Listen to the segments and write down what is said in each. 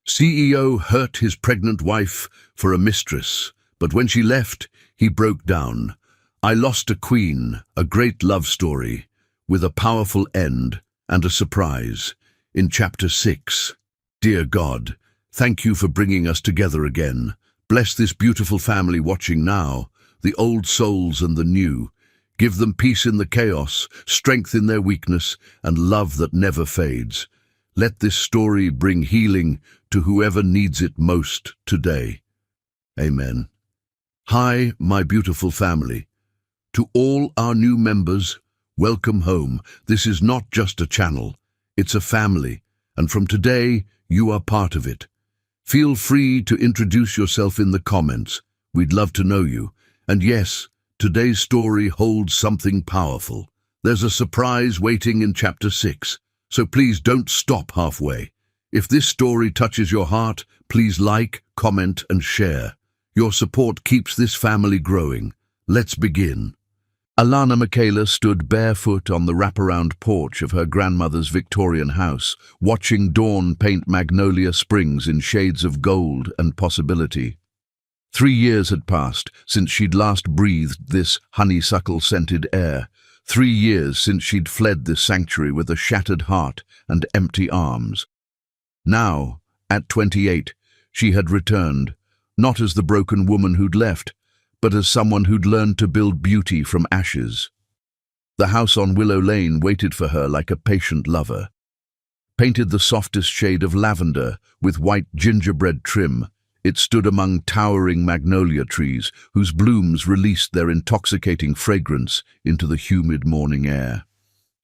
CEO hurt his pregnant wife for a mistress, but when she left, he broke down. I lost a queen, a great love story, with a powerful end and a surprise. In Chapter 6, Dear God, thank you for bringing us together again. Bless this beautiful family watching now, the old souls and the new. Give them peace in the chaos, strength in their weakness, and love that never fades. Let this story bring healing to whoever needs it most today. Amen. Hi, my beautiful family. To all our new members, welcome home. This is not just a channel, it's a family, and from today, you are part of it. Feel free to introduce yourself in the comments. We'd love to know you. And yes, today's story holds something powerful. There's a surprise waiting in Chapter 6, so please don't stop halfway. If this story touches your heart, please like, comment, and share. Your support keeps this family growing. Let's begin. Alana Michaela stood barefoot on the wraparound porch of her grandmother's Victorian house, watching dawn paint Magnolia Springs in shades of gold and possibility. 3 years had passed since she'd last breathed this honeysuckle-scented air. 3 years since she'd fled this sanctuary with a shattered heart and empty arms. Now, at 28, she had returned, not as the broken woman who'd left, but as someone who'd learned to build beauty from ashes. The house on Willow Lane waited for her like a patient lover. Painted the softest shade of lavender with white gingerbread trim, it stood among towering magnolia trees whose blooms released their intoxicating fragrance into the humid morning air.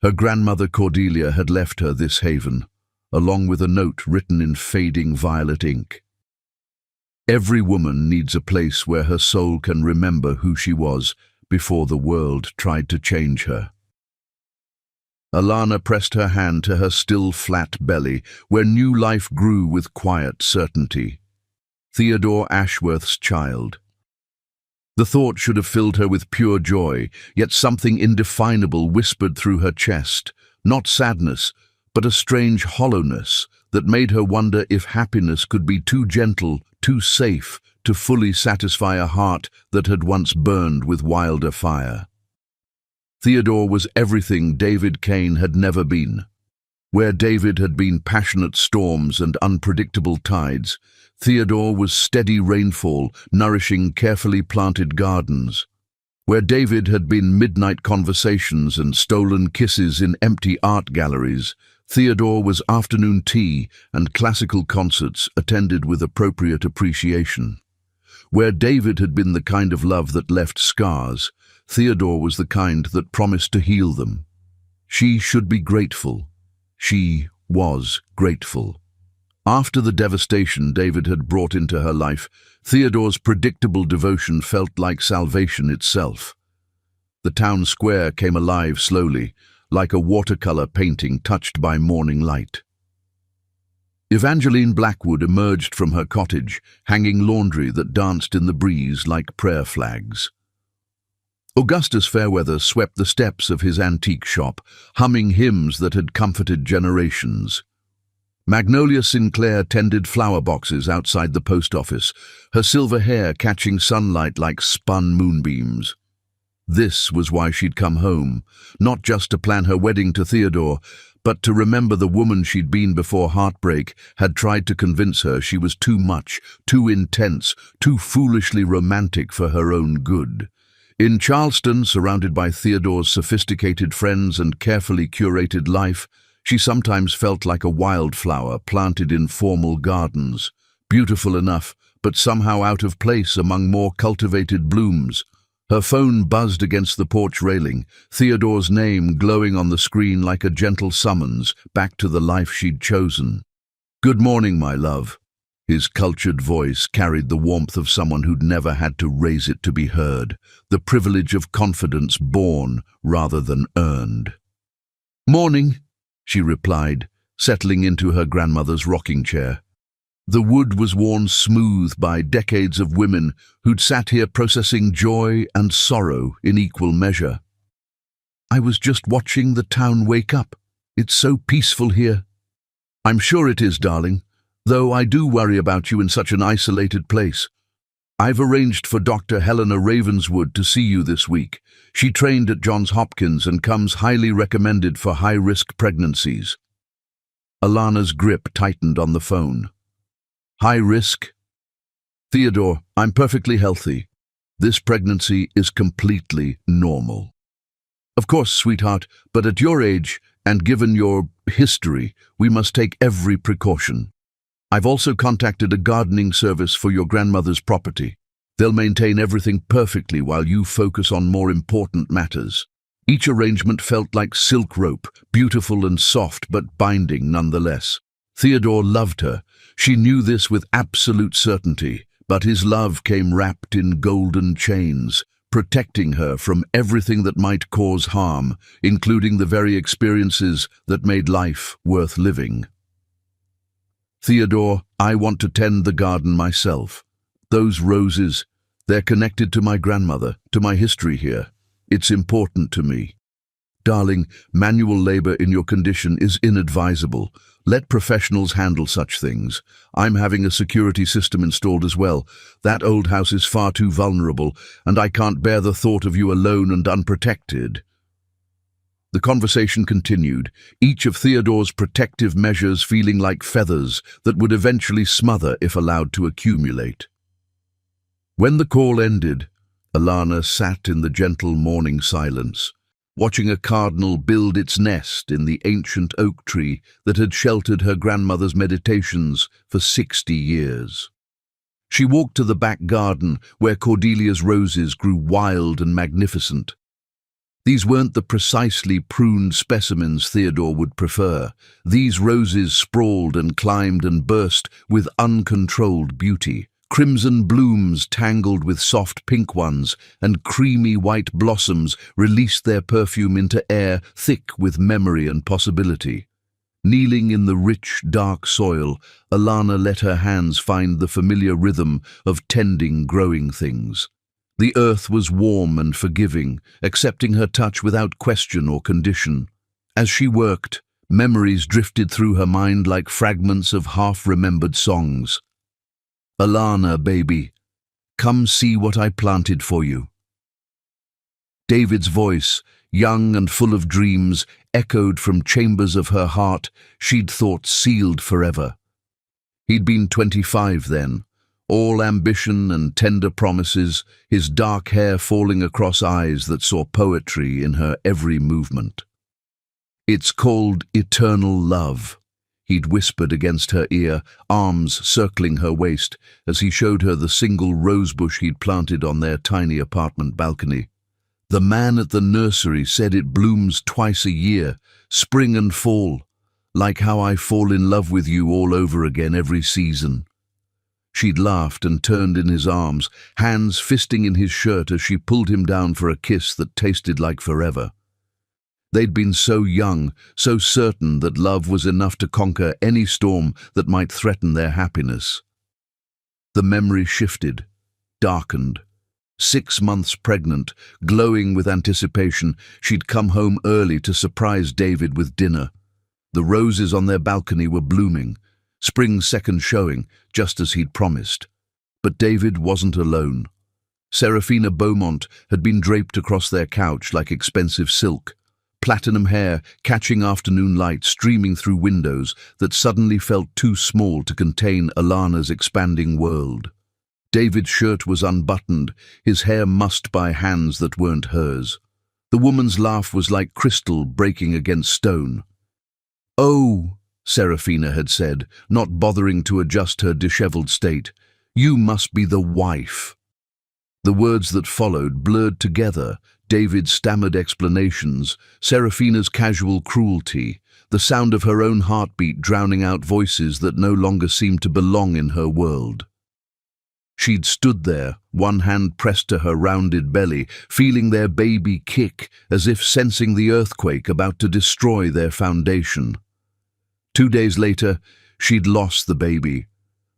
Her grandmother Cordelia had left her this haven, along with a note written in fading violet ink. Every woman needs a place where her soul can remember who she was before the world tried to change her. Alana pressed her hand to her still flat belly, where new life grew with quiet certainty. Theodore Ashworth's child. The thought should have filled her with pure joy, yet something indefinable whispered through her chest, not sadness, but a strange hollowness that made her wonder if happiness could be too gentle, too safe, to fully satisfy a heart that had once burned with wilder fire. Theodore was everything David Cain had never been. Where David had been passionate storms and unpredictable tides, Theodore was steady rainfall, nourishing carefully planted gardens. Where David had been midnight conversations and stolen kisses in empty art galleries, Theodore was afternoon tea and classical concerts attended with appropriate appreciation. Where David had been the kind of love that left scars, Theodore was the kind that promised to heal them. She should be grateful. She was grateful. After the devastation David had brought into her life, Theodore's predictable devotion felt like salvation itself. The town square came alive slowly, like a watercolor painting touched by morning light. Evangeline Blackwood emerged from her cottage, hanging laundry that danced in the breeze like prayer flags. Augustus Fairweather swept the steps of his antique shop, humming hymns that had comforted generations. Magnolia Sinclair tended flower boxes outside the post office, her silver hair catching sunlight like spun moonbeams. This was why she'd come home, not just to plan her wedding to Theodore, but to remember the woman she'd been before heartbreak had tried to convince her she was too much, too intense, too foolishly romantic for her own good. In Charleston, surrounded by Theodore's sophisticated friends and carefully curated life, she sometimes felt like a wildflower planted in formal gardens, beautiful enough, but somehow out of place among more cultivated blooms. Her phone buzzed against the porch railing, Theodore's name glowing on the screen like a gentle summons back to the life she'd chosen. "Good morning, my love." His cultured voice carried the warmth of someone who'd never had to raise it to be heard, the privilege of confidence born rather than earned. "Morning," she replied, settling into her grandmother's rocking chair. The wood was worn smooth by decades of women who'd sat here processing joy and sorrow in equal measure. "I was just watching the town wake up. It's so peaceful here." "I'm sure it is, darling. though I do worry about you in such an isolated place. I've arranged for Dr. Helena Ravenswood to see you this week. She trained at Johns Hopkins and comes highly recommended for high-risk pregnancies. Alana's grip tightened on the phone. High risk? Theodore, I'm perfectly healthy. This pregnancy is completely normal. Of course, sweetheart, but at your age, and given your history, we must take every precaution. I've also contacted a gardening service for your grandmother's property. They'll maintain everything perfectly while you focus on more important matters. Each arrangement felt like silk rope, beautiful and soft but binding nonetheless. Theodore loved her. She knew this with absolute certainty, but his love came wrapped in golden chains, protecting her from everything that might cause harm, including the very experiences that made life worth living. Theodore, I want to tend the garden myself. Those roses, they're connected to my grandmother, to my history here. It's important to me. Darling, manual labor in your condition is inadvisable. Let professionals handle such things. I'm having a security system installed as well. That old house is far too vulnerable, and I can't bear the thought of you alone and unprotected. The conversation continued, each of Theodore's protective measures feeling like feathers that would eventually smother if allowed to accumulate. When the call ended, Alana sat in the gentle morning silence, watching a cardinal build its nest in the ancient oak tree that had sheltered her grandmother's meditations for 60 years. She walked to the back garden where Cordelia's roses grew wild and magnificent. These weren't the precisely pruned specimens Theodore would prefer. These roses sprawled and climbed and burst with uncontrolled beauty. Crimson blooms tangled with soft pink ones, and creamy white blossoms released their perfume into air thick with memory and possibility. Kneeling in the rich, dark soil, Alana let her hands find the familiar rhythm of tending growing things. The earth was warm and forgiving, accepting her touch without question or condition. As she worked, memories drifted through her mind like fragments of half-remembered songs. Alana, baby, come see what I planted for you. David's voice, young and full of dreams, echoed from chambers of her heart she'd thought sealed forever. He'd been 25 then, all ambition and tender promises, his dark hair falling across eyes that saw poetry in her every movement. It's called eternal love, he'd whispered against her ear, arms circling her waist, as he showed her the single rosebush he'd planted on their tiny apartment balcony. The man at the nursery said it blooms twice a year, spring and fall, like how I fall in love with you all over again every season. She'd laughed and turned in his arms, hands fisting in his shirt as she pulled him down for a kiss that tasted like forever. They'd been so young, so certain that love was enough to conquer any storm that might threaten their happiness. The memory shifted, darkened. 6 months pregnant, glowing with anticipation, she'd come home early to surprise David with dinner. The roses on their balcony were blooming, spring's second showing, just as he'd promised. But David wasn't alone. Serafina Beaumont had been draped across their couch like expensive silk, platinum hair catching afternoon light streaming through windows that suddenly felt too small to contain Alana's expanding world. David's shirt was unbuttoned, his hair mussed by hands that weren't hers. The woman's laugh was like crystal breaking against stone. "Oh," Serafina had said, not bothering to adjust her disheveled state, "you must be the wife." The words that followed blurred together, David's stammered explanations, Serafina's casual cruelty, the sound of her own heartbeat drowning out voices that no longer seemed to belong in her world. She'd stood there, one hand pressed to her rounded belly, feeling their baby kick as if sensing the earthquake about to destroy their foundation. 2 days later, she'd lost the baby.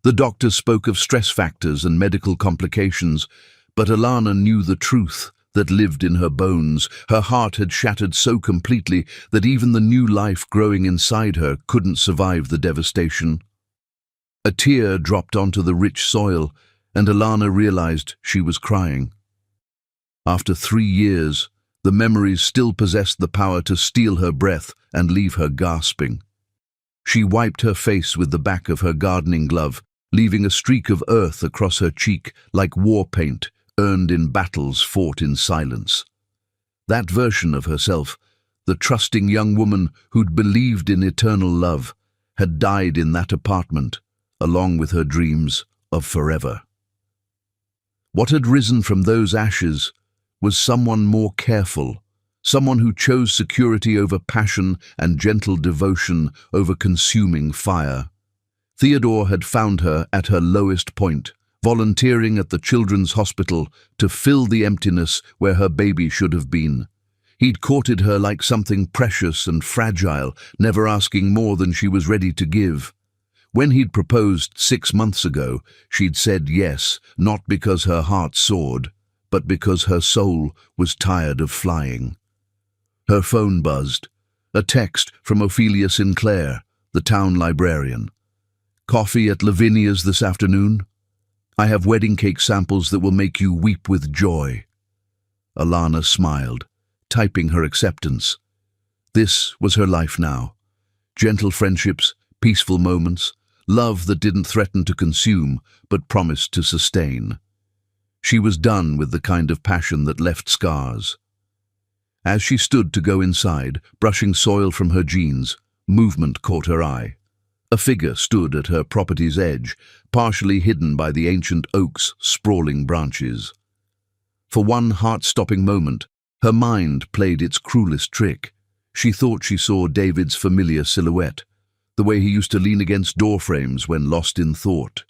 The doctors spoke of stress factors and medical complications, but Alana knew the truth that lived in her bones. Her heart had shattered so completely that even the new life growing inside her couldn't survive the devastation. A tear dropped onto the rich soil, and Alana realized she was crying. After 3 years, the memories still possessed the power to steal her breath and leave her gasping. She wiped her face with the back of her gardening glove, leaving a streak of earth across her cheek like war paint earned in battles fought in silence. That version of herself, the trusting young woman who'd believed in eternal love, had died in that apartment, along with her dreams of forever. What had risen from those ashes was someone more careful, someone who chose security over passion and gentle devotion over consuming fire. Theodore had found her at her lowest point, volunteering at the children's hospital to fill the emptiness where her baby should have been. He'd courted her like something precious and fragile, never asking more than she was ready to give. When he'd proposed 6 months ago, she'd said yes, not because her heart soared, but because her soul was tired of flying. Her phone buzzed. A text from Ophelia Sinclair, the town librarian. "Coffee at Lavinia's this afternoon? I have wedding cake samples that will make you weep with joy." Alana smiled, typing her acceptance. This was her life now. Gentle friendships, peaceful moments, love that didn't threaten to consume, but promised to sustain. She was done with the kind of passion that left scars. As she stood to go inside, brushing soil from her jeans, movement caught her eye. A figure stood at her property's edge, partially hidden by the ancient oak's sprawling branches. For one heart-stopping moment, her mind played its cruelest trick. She thought she saw David's familiar silhouette, the way he used to lean against doorframes when lost in thought.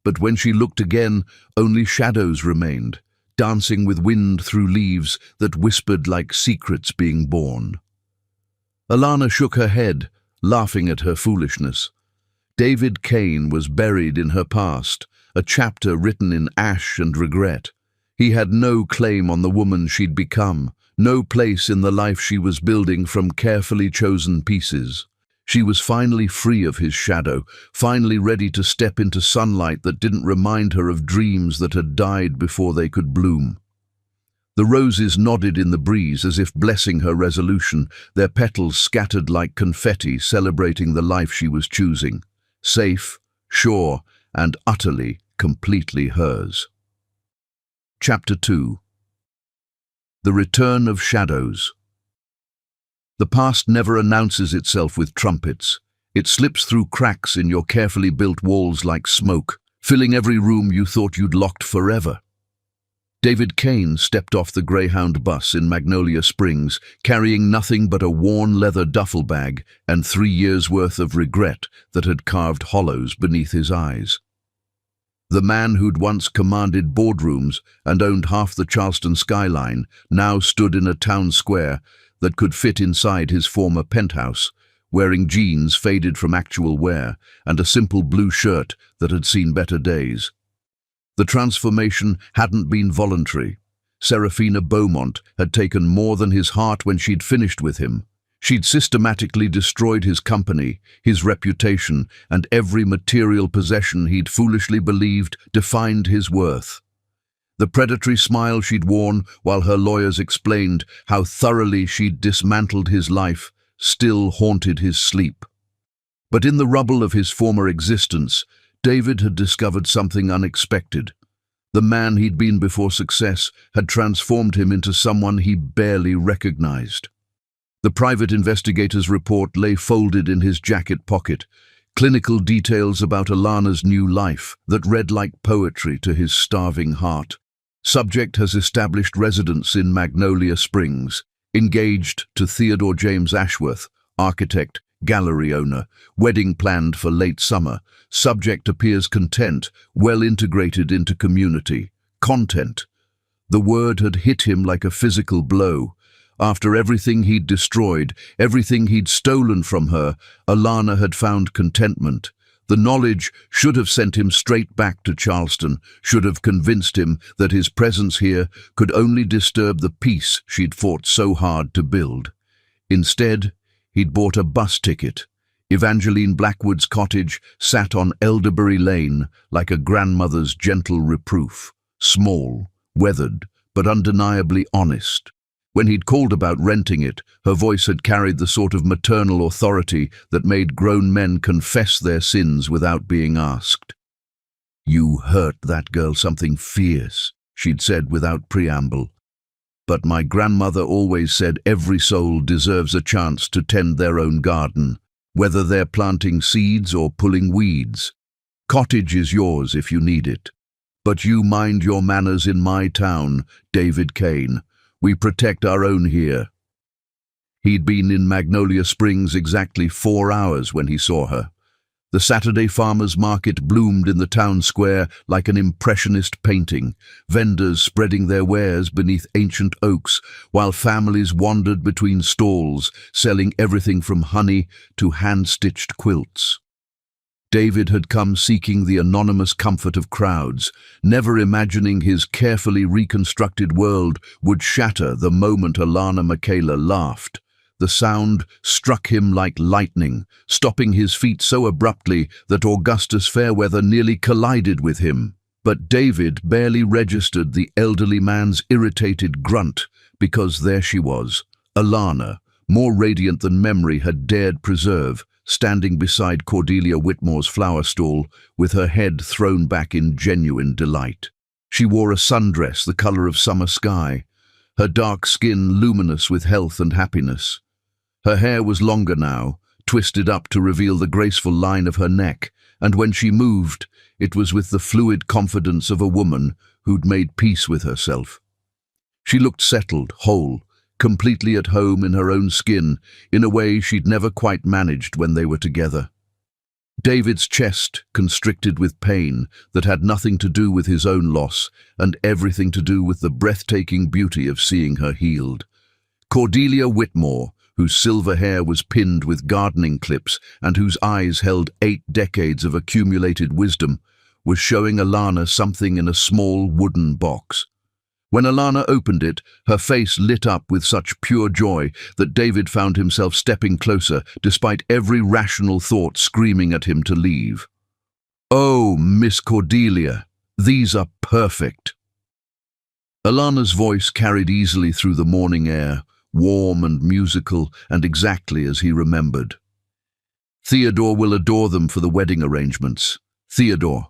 But when she looked again, only shadows remained, dancing with wind through leaves that whispered like secrets being born. Alana shook her head, laughing at her foolishness. David Kane was buried in her past, a chapter written in ash and regret. He had no claim on the woman she'd become, no place in the life she was building from carefully chosen pieces. She was finally free of his shadow, finally ready to step into sunlight that didn't remind her of dreams that had died before they could bloom. The roses nodded in the breeze as if blessing her resolution, their petals scattered like confetti celebrating the life she was choosing. Safe, sure, and utterly, completely hers. Chapter 2. The Return of Shadows. The past never announces itself with trumpets. It slips through cracks in your carefully built walls like smoke, filling every room you thought you'd locked forever. David Kane stepped off the Greyhound bus in Magnolia Springs, carrying nothing but a worn leather duffel bag and 3 years' worth of regret that had carved hollows beneath his eyes. The man who'd once commanded boardrooms and owned half the Charleston skyline now stood in a town square that could fit inside his former penthouse, wearing jeans faded from actual wear and a simple blue shirt that had seen better days. The transformation hadn't been voluntary. Serafina Beaumont had taken more than his heart when she'd finished with him. She'd systematically destroyed his company, his reputation, and every material possession he'd foolishly believed defined his worth. The predatory smile she'd worn while her lawyers explained how thoroughly she'd dismantled his life still haunted his sleep. But in the rubble of his former existence, David had discovered something unexpected. The man he'd been before success had transformed him into someone he barely recognized. The private investigator's report lay folded in his jacket pocket, clinical details about Alana's new life that read like poetry to his starving heart. Subject has established residence in Magnolia Springs, engaged to Theodore James Ashworth, architect, gallery owner, wedding planned for late summer. Subject appears content, well integrated into community. Content. The word had hit him like a physical blow. After everything he'd destroyed, everything he'd stolen from her, Alana had found contentment. The knowledge should have sent him straight back to Charleston, should have convinced him that his presence here could only disturb the peace she'd fought so hard to build. Instead, he'd bought a bus ticket, Evangeline Blackwood's cottage sat on Elderbury Lane like a grandmother's gentle reproof, small, weathered, but undeniably honest. When he'd called about renting it, her voice had carried the sort of maternal authority that made grown men confess their sins without being asked. "You hurt that girl something fierce," she'd said without preamble. "But my grandmother always said every soul deserves a chance to tend their own garden, whether they're planting seeds or pulling weeds. Cottage is yours if you need it. But you mind your manners in my town, David Kane. We protect our own here." He'd been in Magnolia Springs exactly 4 hours when he saw her. The Saturday farmers' market bloomed in the town square like an impressionist painting, vendors spreading their wares beneath ancient oaks, while families wandered between stalls, selling everything from honey to hand-stitched quilts. David had come seeking the anonymous comfort of crowds, never imagining his carefully reconstructed world would shatter the moment Alana Michaela laughed. The sound struck him like lightning, stopping his feet so abruptly that Augustus Fairweather nearly collided with him. But David barely registered the elderly man's irritated grunt, because there she was, Alana, more radiant than memory had dared preserve, standing beside Cordelia Whitmore's flower stall, with her head thrown back in genuine delight. She wore a sundress the color of summer sky, her dark skin luminous with health and happiness. Her hair was longer now, twisted up to reveal the graceful line of her neck, and when she moved, it was with the fluid confidence of a woman who'd made peace with herself. She looked settled, whole, completely at home in her own skin, in a way she'd never quite managed when they were together. David's chest constricted with pain that had nothing to do with his own loss and everything to do with the breathtaking beauty of seeing her healed. Cordelia Whitmore, whose silver hair was pinned with gardening clips and whose eyes held 8 decades of accumulated wisdom, was showing Alana something in a small wooden box. When Alana opened it, her face lit up with such pure joy that David found himself stepping closer, despite every rational thought screaming at him to leave. "Oh, Miss Cordelia, these are perfect." Alana's voice carried easily through the morning air, warm and musical, and exactly as he remembered. "Theodore will adore them for the wedding arrangements." Theodore.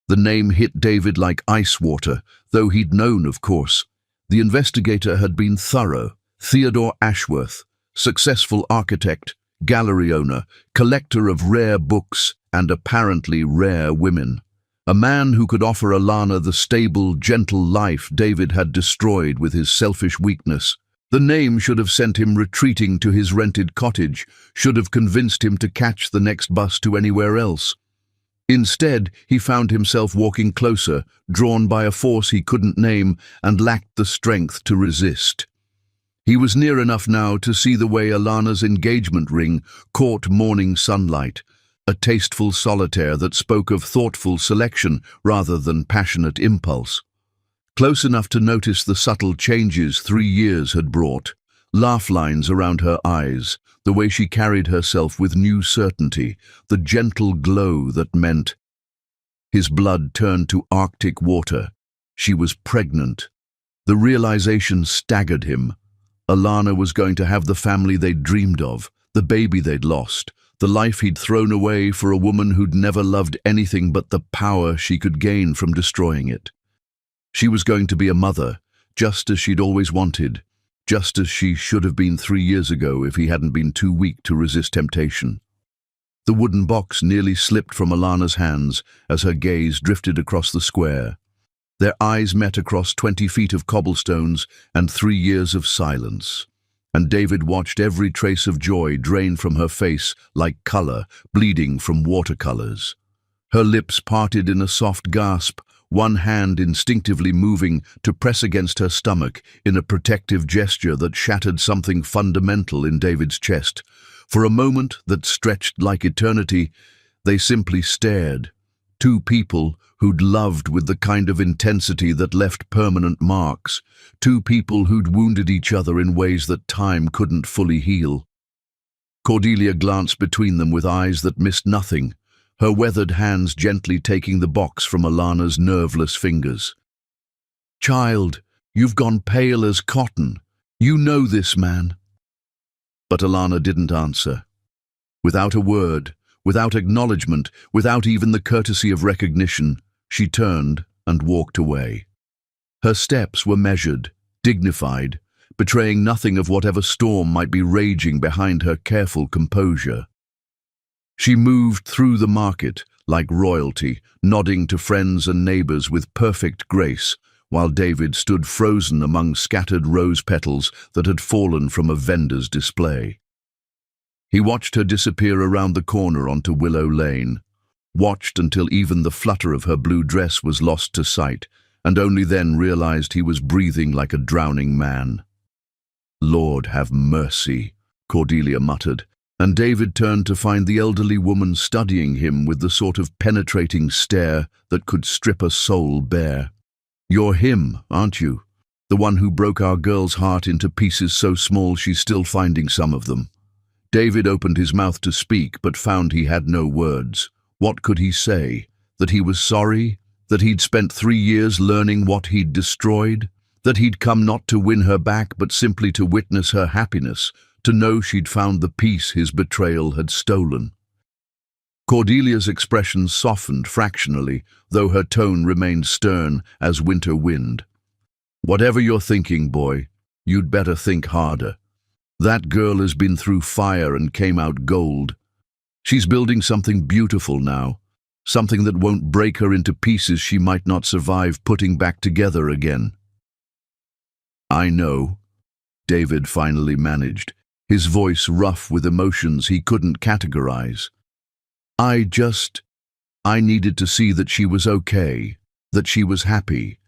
The name hit David like ice water, though he'd known, of course. The investigator had been thorough. Theodore Ashworth, successful architect, gallery owner, collector of rare books and apparently rare women. A man who could offer Alana the stable, gentle life David had destroyed with his selfish weakness. The name should have sent him retreating to his rented cottage, should have convinced him to catch the next bus to anywhere else. Instead, he found himself walking closer, drawn by a force he couldn't name and lacked the strength to resist. He was near enough now to see the way Alana's engagement ring caught morning sunlight, a tasteful solitaire that spoke of thoughtful selection rather than passionate impulse. Close enough to notice the subtle changes 3 years had brought, laugh lines around her eyes, the way she carried herself with new certainty, the gentle glow that meant. His blood turned to Arctic water. She was pregnant. The realization staggered him. Alana was going to have the family they'd dreamed of, the baby they'd lost, the life he'd thrown away for a woman who'd never loved anything but the power she could gain from destroying it. She was going to be a mother, just as she'd always wanted, just as she should have been 3 years ago if he hadn't been too weak to resist temptation. The wooden box nearly slipped from Alana's hands as her gaze drifted across the square. Their eyes met across 20 feet of cobblestones and 3 years of silence, and David watched every trace of joy drain from her face like color bleeding from watercolors. Her lips parted in a soft gasp, one hand instinctively moving to press against her stomach in a protective gesture that shattered something fundamental in David's chest. For a moment that stretched like eternity, they simply stared. Two people who'd loved with the kind of intensity that left permanent marks. Two people who'd wounded each other in ways that time couldn't fully heal. Cordelia glanced between them with eyes that missed nothing, her weathered hands gently taking the box from Alana's nerveless fingers. "Child, you've gone pale as cotton. You know this man." But Alana didn't answer. Without a word, without acknowledgement, without even the courtesy of recognition, she turned and walked away. Her steps were measured, dignified, betraying nothing of whatever storm might be raging behind her careful composure. She moved through the market like royalty, nodding to friends and neighbors with perfect grace, while David stood frozen among scattered rose petals that had fallen from a vendor's display. He watched her disappear around the corner onto Willow Lane, watched until even the flutter of her blue dress was lost to sight, and only then realized he was breathing like a drowning man. "Lord, have mercy," Cordelia muttered, and David turned to find the elderly woman studying him with the sort of penetrating stare that could strip a soul bare. "You're him, aren't you? The one who broke our girl's heart into pieces so small she's still finding some of them." David opened his mouth to speak, but found he had no words. What could he say? That he was sorry? That he'd spent 3 years learning what he'd destroyed? That he'd come not to win her back, but simply to witness her happiness, to know she'd found the peace his betrayal had stolen? Cordelia's expression softened fractionally, though her tone remained stern as winter wind. "Whatever you're thinking, boy, you'd better think harder. That girl has been through fire and came out gold. She's building something beautiful now, something that won't break her into pieces she might not survive putting back together again." "I know," David finally managed, his voice rough with emotions he couldn't categorize. I needed to see that she was okay, that she was happy.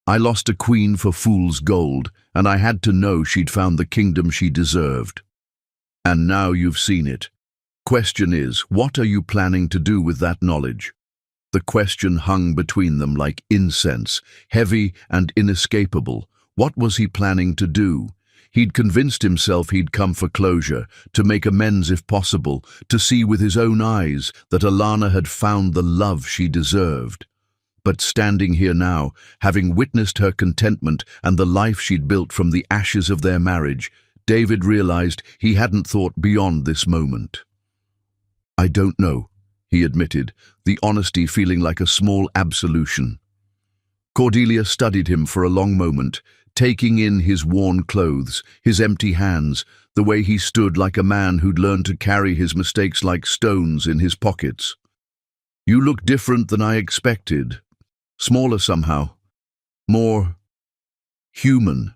I lost a queen for fool's gold, and I had to know she'd found the kingdom she deserved. And now you've seen it. Question is, what are you planning to do with that knowledge?" The question hung between them like incense, heavy and inescapable. What was he planning to do? He'd convinced himself he'd come for closure, to make amends if possible, to see with his own eyes that Alana had found the love she deserved. But standing here now, having witnessed her contentment and the life she'd built from the ashes of their marriage, David realized he hadn't thought beyond this moment. "I don't know," he admitted, the honesty feeling like a small absolution. Cordelia studied him for a long moment, taking in his worn clothes, his empty hands, the way he stood like a man who'd learned to carry his mistakes like stones in his pockets. "You look different than I expected. Smaller somehow. More human."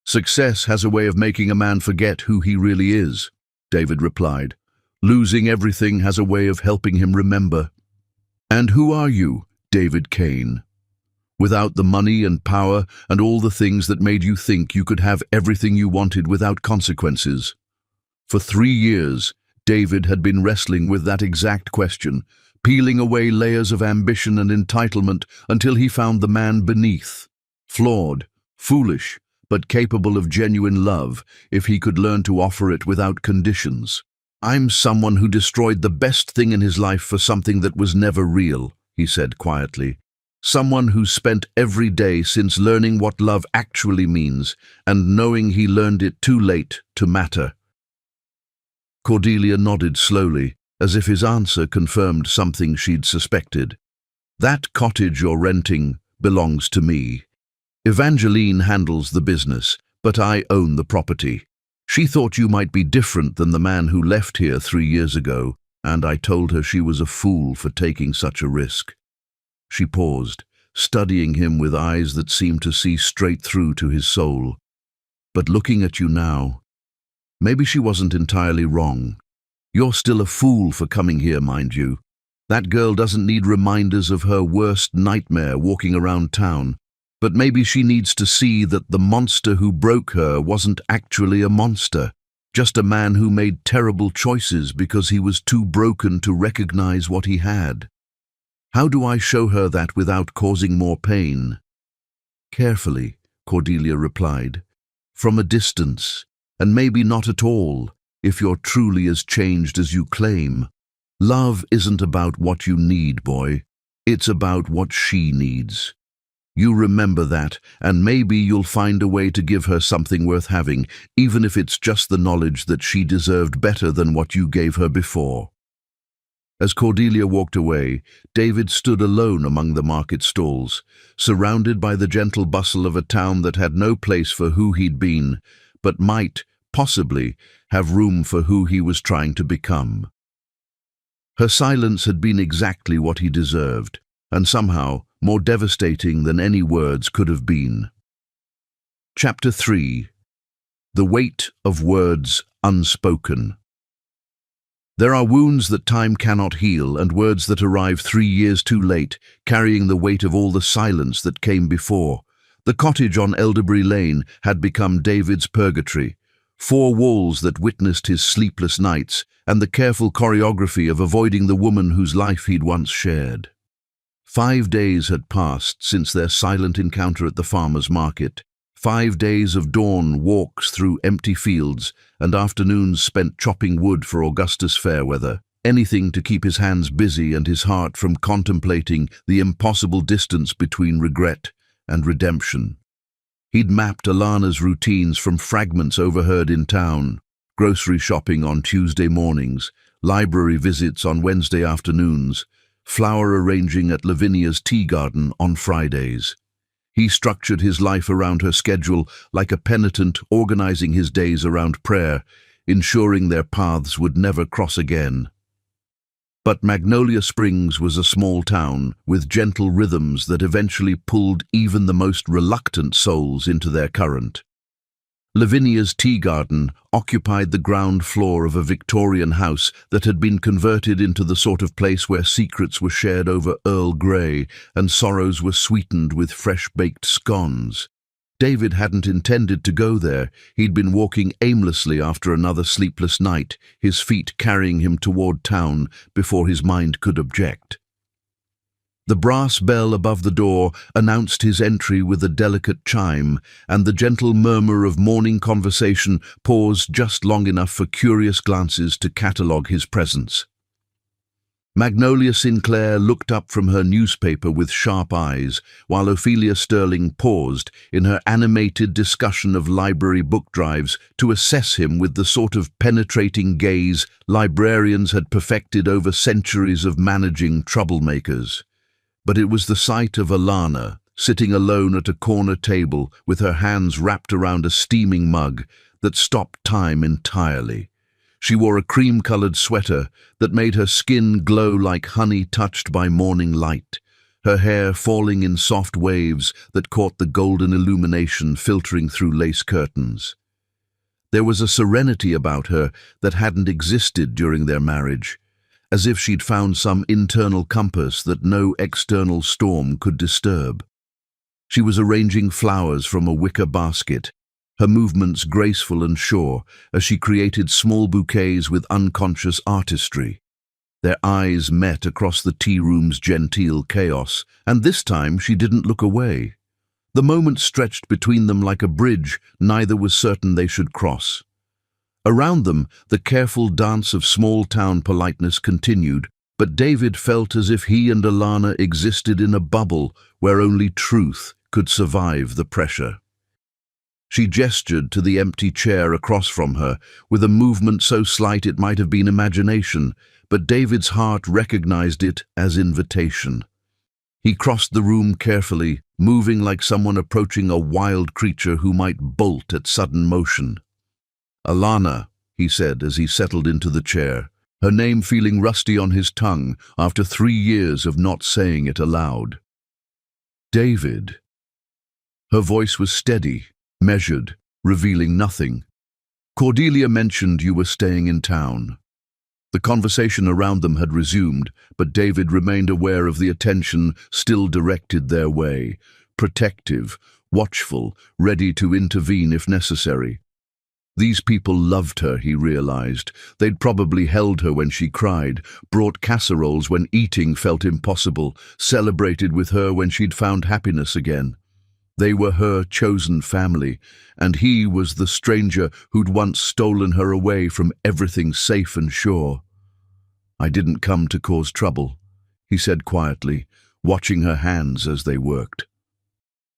"Success has a way of making a man forget who he really is," David replied. "Losing everything has a way of helping him remember." "And who are you, David Kane? Without the money and power and all the things that made you think you could have everything you wanted without consequences." For 3 years, David had been wrestling with that exact question, peeling away layers of ambition and entitlement until he found the man beneath. Flawed, foolish, but capable of genuine love if he could learn to offer it without conditions. "I'm someone who destroyed the best thing in his life for something that was never real," he said quietly. "Someone who spent every day since learning what love actually means and knowing he learned it too late to matter." Cordelia nodded slowly, as if his answer confirmed something she'd suspected. "That cottage you're renting belongs to me. Evangeline handles the business, but I own the property. She thought you might be different than the man who left here 3 years ago, and I told her she was a fool for taking such a risk." She paused, studying him with eyes that seemed to see straight through to his soul. "But looking at you now, maybe she wasn't entirely wrong. You're still a fool for coming here, mind you. That girl doesn't need reminders of her worst nightmare walking around town, but maybe she needs to see that the monster who broke her wasn't actually a monster, just a man who made terrible choices because he was too broken to recognize what he had. How do I show her that without causing more pain?" "Carefully," Cordelia replied. "From a distance, and maybe not at all, if you're truly as changed as you claim. Love isn't about what you need, boy. It's about what she needs. You remember that, and maybe you'll find a way to give her something worth having, even if it's just the knowledge that she deserved better than what you gave her before. As Cordelia walked away, David stood alone among the market stalls, surrounded by the gentle bustle of a town that had no place for who he'd been, but might, possibly, have room for who he was trying to become. Her silence had been exactly what he deserved, and somehow more devastating than any words could have been. Chapter 3. The Weight of Words Unspoken. There are wounds that time cannot heal, and words that arrive 3 years too late, carrying the weight of all the silence that came before. The cottage on Elderbury Lane had become David's purgatory, 4 walls that witnessed his sleepless nights, and the careful choreography of avoiding the woman whose life he'd once shared. 5 days had passed since their silent encounter at the farmer's market. 5 days of dawn walks through empty fields and afternoons spent chopping wood for Augustus Fairweather, anything to keep his hands busy and his heart from contemplating the impossible distance between regret and redemption. He'd mapped Alana's routines from fragments overheard in town: grocery shopping on Tuesday mornings, library visits on Wednesday afternoons, flower arranging at Lavinia's tea garden on Fridays. He structured his life around her schedule like a penitent organizing his days around prayer, ensuring their paths would never cross again. But Magnolia Springs was a small town with gentle rhythms that eventually pulled even the most reluctant souls into their current. Lavinia's tea garden occupied the ground floor of a Victorian house that had been converted into the sort of place where secrets were shared over Earl Grey and sorrows were sweetened with fresh-baked scones. David hadn't intended to go there. He'd been walking aimlessly after another sleepless night, his feet carrying him toward town before his mind could object. The brass bell above the door announced his entry with a delicate chime, and the gentle murmur of morning conversation paused just long enough for curious glances to catalogue his presence. Magnolia Sinclair looked up from her newspaper with sharp eyes, while Ophelia Sterling paused in her animated discussion of library book drives to assess him with the sort of penetrating gaze librarians had perfected over centuries of managing troublemakers. But it was the sight of Alana, sitting alone at a corner table with her hands wrapped around a steaming mug, that stopped time entirely. She wore a cream-colored sweater that made her skin glow like honey touched by morning light, her hair falling in soft waves that caught the golden illumination filtering through lace curtains. There was a serenity about her that hadn't existed during their marriage, as if she'd found some internal compass that no external storm could disturb. She was arranging flowers from a wicker basket, her movements graceful and sure as she created small bouquets with unconscious artistry. Their eyes met across the tea room's genteel chaos, and this time she didn't look away. The moment stretched between them like a bridge neither was certain they should cross. Around them, the careful dance of small-town politeness continued, but David felt as if he and Alana existed in a bubble where only truth could survive the pressure. She gestured to the empty chair across from her, with a movement so slight it might have been imagination, but David's heart recognized it as invitation. He crossed the room carefully, moving like someone approaching a wild creature who might bolt at sudden motion. "Alana," he said as he settled into the chair, her name feeling rusty on his tongue after 3 years of not saying it aloud. "David." Her voice was steady, measured, revealing nothing. "Cordelia mentioned you were staying in town." The conversation around them had resumed, but David remained aware of the attention still directed their way, protective, watchful, ready to intervene if necessary. These people loved her, he realized. They'd probably held her when she cried, brought casseroles when eating felt impossible, celebrated with her when she'd found happiness again. They were her chosen family, and he was the stranger who'd once stolen her away from everything safe and sure. "I didn't come to cause trouble," he said quietly, watching her hands as they worked.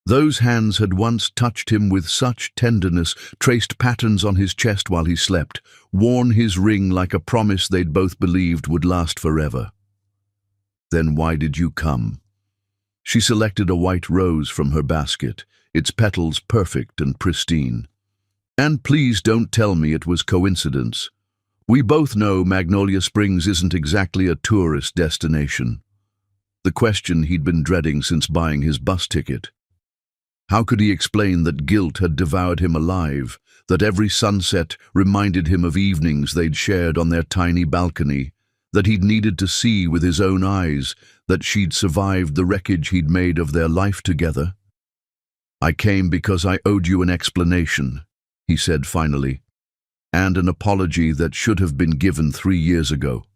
Those hands had once touched him with such tenderness, traced patterns on his chest while he slept, worn his ring like a promise they'd both believed would last forever. "Then why did you come?" She selected a white rose from her basket, its petals perfect and pristine. "And please don't tell me it was coincidence. We both know Magnolia Springs isn't exactly a tourist destination." The question he'd been dreading since buying his bus ticket. How could he explain that guilt had devoured him alive, that every sunset reminded him of evenings they'd shared on their tiny balcony, that he'd needed to see with his own eyes that she'd survived the wreckage he'd made of their life together? "I came because I owed you an explanation," he said finally, "and an apology that should have been given 3 years ago."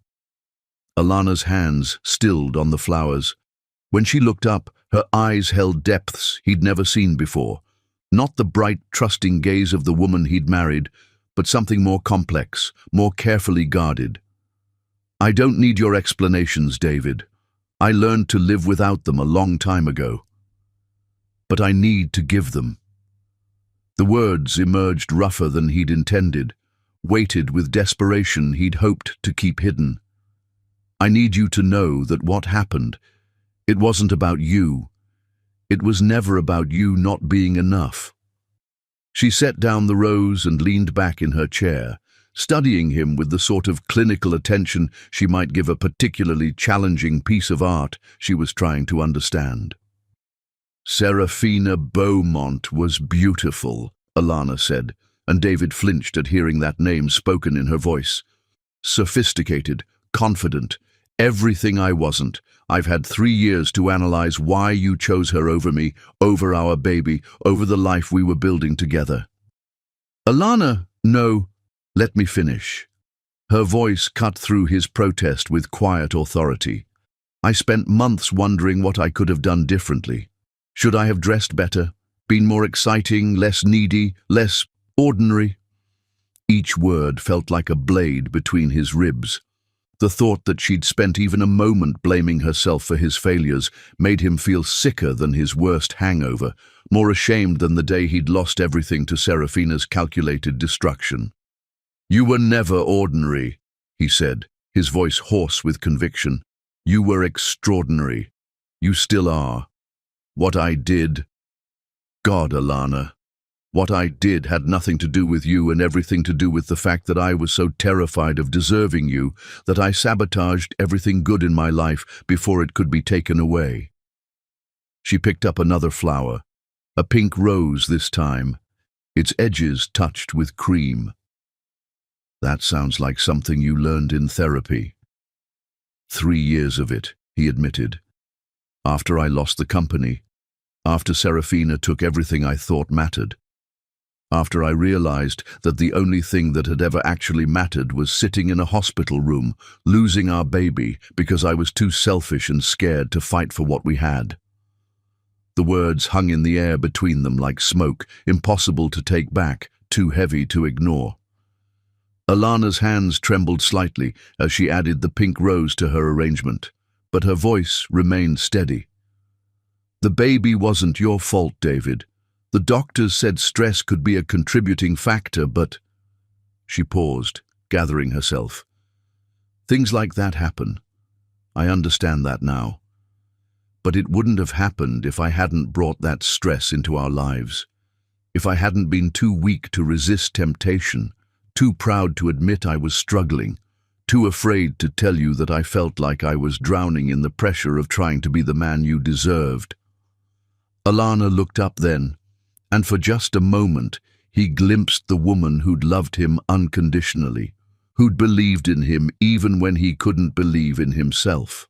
Alana's hands stilled on the flowers. When she looked up, her eyes held depths he'd never seen before. Not the bright, trusting gaze of the woman he'd married, but something more complex, more carefully guarded. "I don't need your explanations, David. I learned to live without them a long time ago. But I need to give them." The words emerged rougher than he'd intended, weighted with desperation he'd hoped to keep hidden. "I need you to know that what happened, it wasn't about you. It was never about you not being enough." She set down the rose and leaned back in her chair, studying him with the sort of clinical attention she might give a particularly challenging piece of art she was trying to understand. "Serafina Beaumont was beautiful," Alana said, and David flinched at hearing that name spoken in her voice. "Sophisticated, confident, everything I wasn't. I've had 3 years to analyze why you chose her over me, over our baby, over the life we were building together." "Alana, no, let me finish." Her voice cut through his protest with quiet authority. "I spent months wondering what I could have done differently. Should I have dressed better, been more exciting, less needy, less ordinary?" Each word felt like a blade between his ribs. The thought that she'd spent even a moment blaming herself for his failures made him feel sicker than his worst hangover, more ashamed than the day he'd lost everything to Serafina's calculated destruction. "You were never ordinary," he said, his voice hoarse with conviction. "You were extraordinary. You still are. What I did—" "God, Alana, what I did had nothing to do with you and everything to do with the fact that I was so terrified of deserving you that I sabotaged everything good in my life before it could be taken away." She picked up another flower, a pink rose this time, its edges touched with cream. "That sounds like something you learned in therapy." 3 years of it, he admitted. "After I lost the company, after Serafina took everything I thought mattered. After I realized that the only thing that had ever actually mattered was sitting in a hospital room, losing our baby because I was too selfish and scared to fight for what we had." The words hung in the air between them like smoke, impossible to take back, too heavy to ignore. Alana's hands trembled slightly as she added the pink rose to her arrangement, but her voice remained steady. "The baby wasn't your fault, David. The doctors said stress could be a contributing factor, but—" She paused, gathering herself. "Things like that happen. I understand that now. But it wouldn't have happened if I hadn't brought that stress into our lives. If I hadn't been too weak to resist temptation, too proud to admit I was struggling, too afraid to tell you that I felt like I was drowning in the pressure of trying to be the man you deserved." Alana looked up then, and for just a moment he glimpsed the woman who'd loved him unconditionally, who'd believed in him even when he couldn't believe in himself.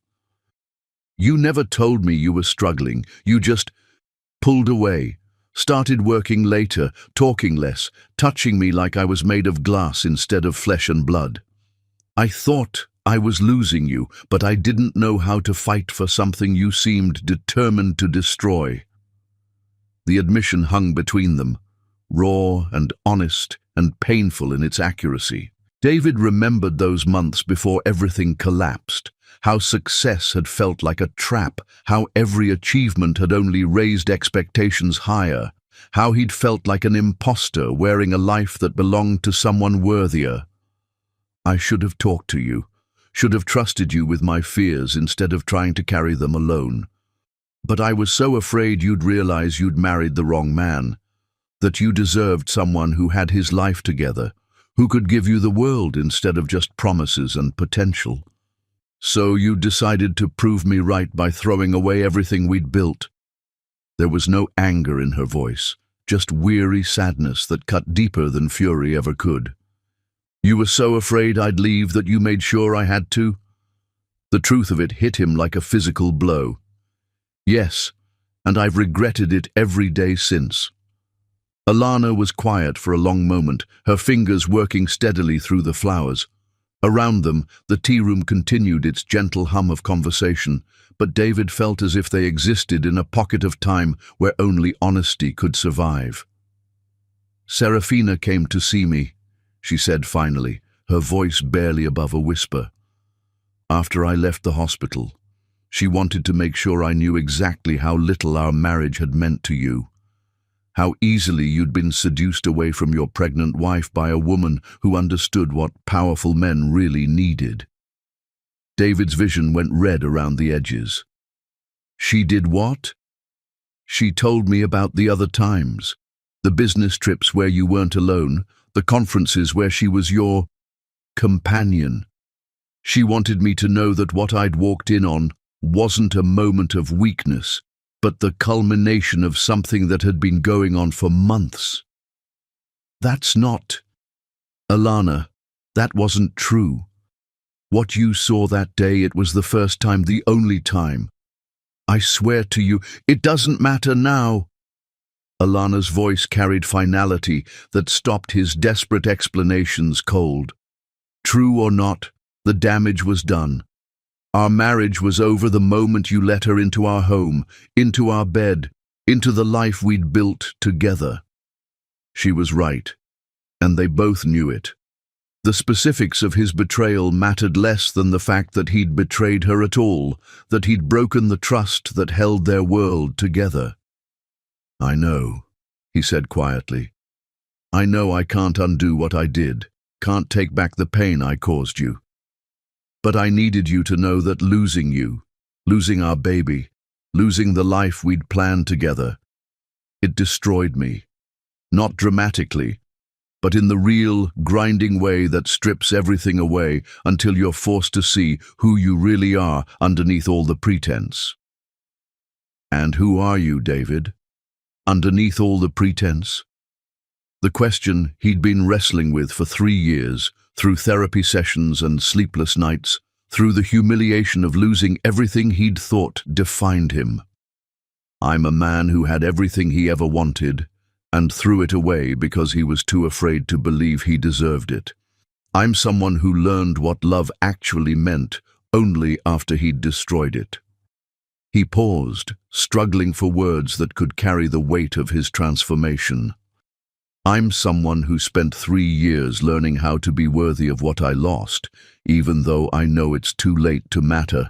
"You never told me you were struggling. You just pulled away, started working later, talking less, touching me like I was made of glass instead of flesh and blood. I thought I was losing you, but I didn't know how to fight for something you seemed determined to destroy." The admission hung between them, raw and honest and painful in its accuracy. David remembered those months before everything collapsed, how success had felt like a trap, how every achievement had only raised expectations higher, how he'd felt like an imposter wearing a life that belonged to someone worthier. I should have talked to you, should have trusted you with my fears instead of trying to carry them alone. But I was so afraid you'd realize you'd married the wrong man, that you deserved someone who had his life together, who could give you the world instead of just promises and potential. So you decided to prove me right by throwing away everything we'd built. There was no anger in her voice, just weary sadness that cut deeper than fury ever could. You were so afraid I'd leave that you made sure I had to? The truth of it hit him like a physical blow. Yes, and I've regretted it every day since. Alana was quiet for a long moment, her fingers working steadily through the flowers. Around them, the tea room continued its gentle hum of conversation, but David felt as if they existed in a pocket of time where only honesty could survive. Serafina came to see me, she said finally, her voice barely above a whisper. After I left the hospital, she wanted to make sure I knew exactly how little our marriage had meant to you. How easily you'd been seduced away from your pregnant wife by a woman who understood what powerful men really needed. David's vision went red around the edges. She did what? She told me about the other times, the business trips where you weren't alone, the conferences where she was your companion. She wanted me to know that what I'd walked in on wasn't a moment of weakness, but the culmination of something that had been going on for months. That's not... Alana, that wasn't true. What you saw that day, it was the first time, the only time. I swear to you, it doesn't matter now. Alana's voice carried finality that stopped his desperate explanations cold. True or not, the damage was done. Our marriage was over the moment you let her into our home, into our bed, into the life we'd built together. She was right, and they both knew it. The specifics of his betrayal mattered less than the fact that he'd betrayed her at all, that he'd broken the trust that held their world together. I know, he said quietly. I know I can't undo what I did, can't take back the pain I caused you. But I needed you to know that losing you, losing our baby, losing the life we'd planned together, it destroyed me. Not dramatically, but in the real, grinding way that strips everything away until you're forced to see who you really are underneath all the pretense. And who are you, David? Underneath all the pretense? The question he'd been wrestling with for 3 years, through therapy sessions and sleepless nights, through the humiliation of losing everything he'd thought defined him. I'm a man who had everything he ever wanted, and threw it away because he was too afraid to believe he deserved it. I'm someone who learned what love actually meant only after he'd destroyed it. He paused, struggling for words that could carry the weight of his transformation. I'm someone who spent 3 years learning how to be worthy of what I lost, even though I know it's too late to matter.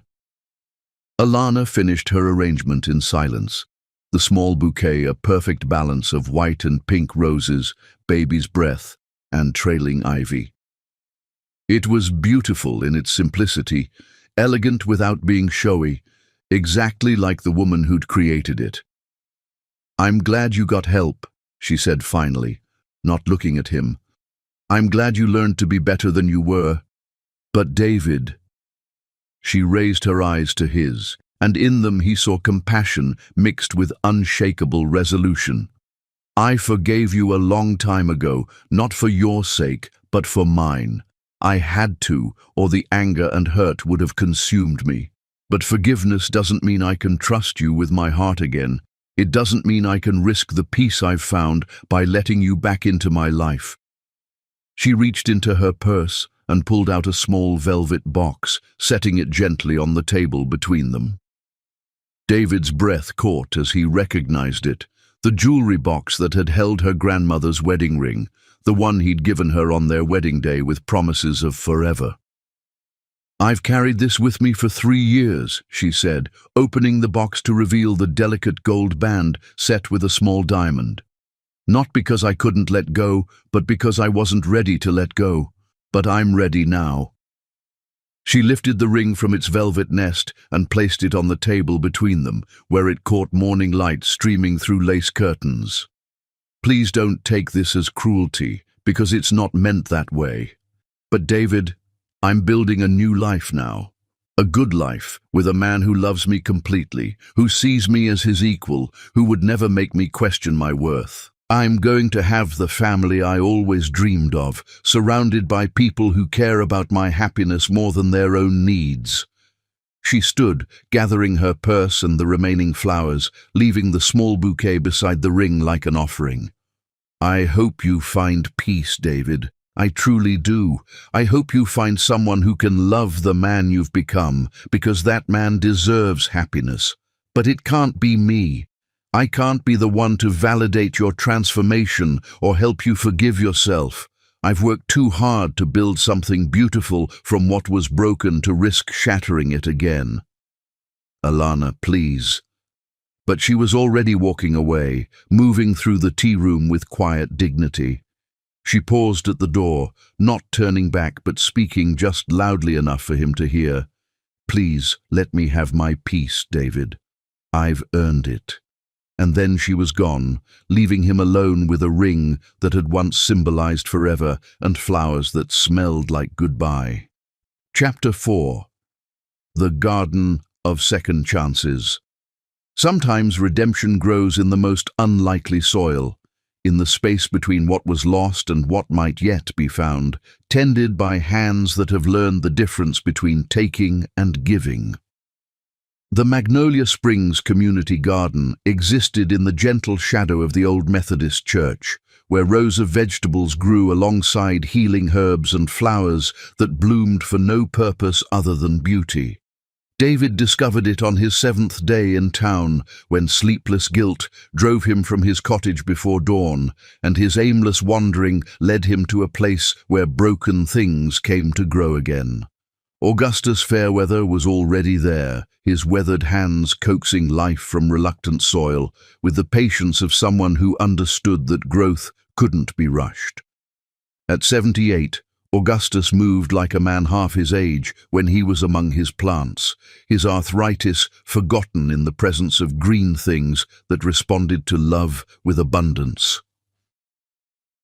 Alana finished her arrangement in silence, the small bouquet a perfect balance of white and pink roses, baby's breath, and trailing ivy. It was beautiful in its simplicity, elegant without being showy, exactly like the woman who'd created it. I'm glad you got help, she said finally, not looking at him. I'm glad you learned to be better than you were. But David... She raised her eyes to his, and in them he saw compassion mixed with unshakable resolution. I forgave you a long time ago, not for your sake, but for mine. I had to, or the anger and hurt would have consumed me. But forgiveness doesn't mean I can trust you with my heart again. It doesn't mean I can risk the peace I've found by letting you back into my life. She reached into her purse and pulled out a small velvet box, setting it gently on the table between them. David's breath caught as he recognized it, The jewelry box that had held her grandmother's wedding ring, the one he'd given her on their wedding day with promises of forever. "I've carried this with me for 3 years," she said, opening the box to reveal the delicate gold band set with a small diamond. "Not because I couldn't let go, but because I wasn't ready to let go. But I'm ready now." She lifted the ring from its velvet nest and placed it on the table between them, where it caught morning light streaming through lace curtains. "Please don't take this as cruelty, because it's not meant that way. But David, I'm building a new life now. A good life, with a man who loves me completely, who sees me as his equal, who would never make me question my worth. I'm going to have the family I always dreamed of, surrounded by people who care about my happiness more than their own needs." She stood, gathering her purse and the remaining flowers, leaving the small bouquet beside the ring like an offering. "I hope you find peace, David. I truly do. I hope you find someone who can love the man you've become, because that man deserves happiness. But it can't be me. I can't be the one to validate your transformation or help you forgive yourself. I've worked too hard to build something beautiful from what was broken to risk shattering it again. Alana, please." But she was already walking away, moving through the tea room with quiet dignity. She paused at the door, not turning back but speaking just loudly enough for him to hear. "Please, let me have my peace, David. I've earned it." And then she was gone, leaving him alone with a ring that had once symbolized forever and flowers that smelled like goodbye. Chapter 4. The Garden of Second Chances. Sometimes redemption grows in the most unlikely soil, in the space between what was lost and what might yet be found, tended by hands that have learned the difference between taking and giving. The Magnolia Springs Community Garden existed in the gentle shadow of the old Methodist church, where rows of vegetables grew alongside healing herbs and flowers that bloomed for no purpose other than beauty. David discovered it on his 7th day in town, when sleepless guilt drove him from his cottage before dawn, and his aimless wandering led him to a place where broken things came to grow again. Augustus Fairweather was already there, his weathered hands coaxing life from reluctant soil, with the patience of someone who understood that growth couldn't be rushed. At 78, Augustus moved like a man half his age when he was among his plants, his arthritis forgotten in the presence of green things that responded to love with abundance.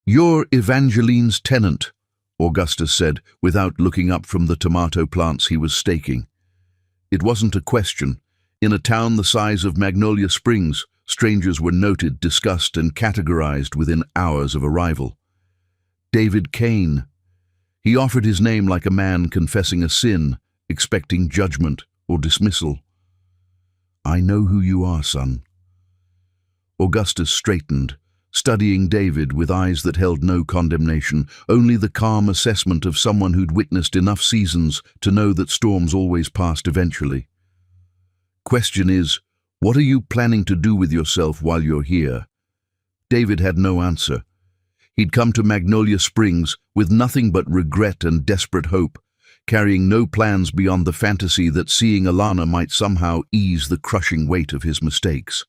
"You're Evangeline's tenant," Augustus said, without looking up from the tomato plants he was staking. It wasn't a question. In a town the size of Magnolia Springs, strangers were noted, discussed, and categorized within hours of arrival. David Kane. He offered his name like a man confessing a sin, expecting judgment or dismissal. "I know who you are, son." Augustus straightened, studying David with eyes that held no condemnation, only the calm assessment of someone who'd witnessed enough seasons to know that storms always passed eventually. "Question is, what are you planning to do with yourself while you're here?" David had no answer. He'd come to Magnolia Springs with nothing but regret and desperate hope, carrying no plans beyond the fantasy that seeing Alana might somehow ease the crushing weight of his mistakes.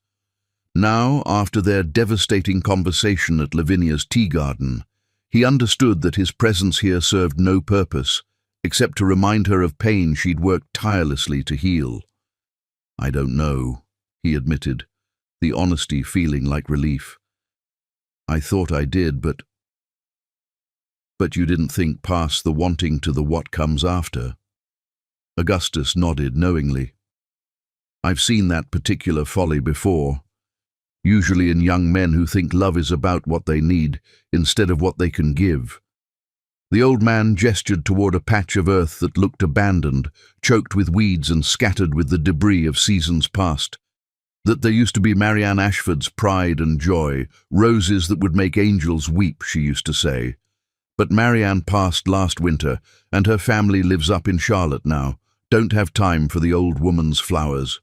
Now, after their devastating conversation at Lavinia's tea garden, he understood that his presence here served no purpose, except to remind her of pain she'd worked tirelessly to heal. "I don't know," he admitted, the honesty feeling like relief. "I thought I did, but you didn't think past the wanting to the what comes after." Augustus nodded knowingly. "I've seen that particular folly before. Usually in young men who think love is about what they need instead of what they can give." The old man gestured toward a patch of earth that looked abandoned, choked with weeds and scattered with the debris of seasons past. "That there used to be Marianne Ashford's pride and joy, roses that would make angels weep," she used to say. "But Marianne passed last winter, and her family lives up in Charlotte now. Don't have time for the old woman's flowers."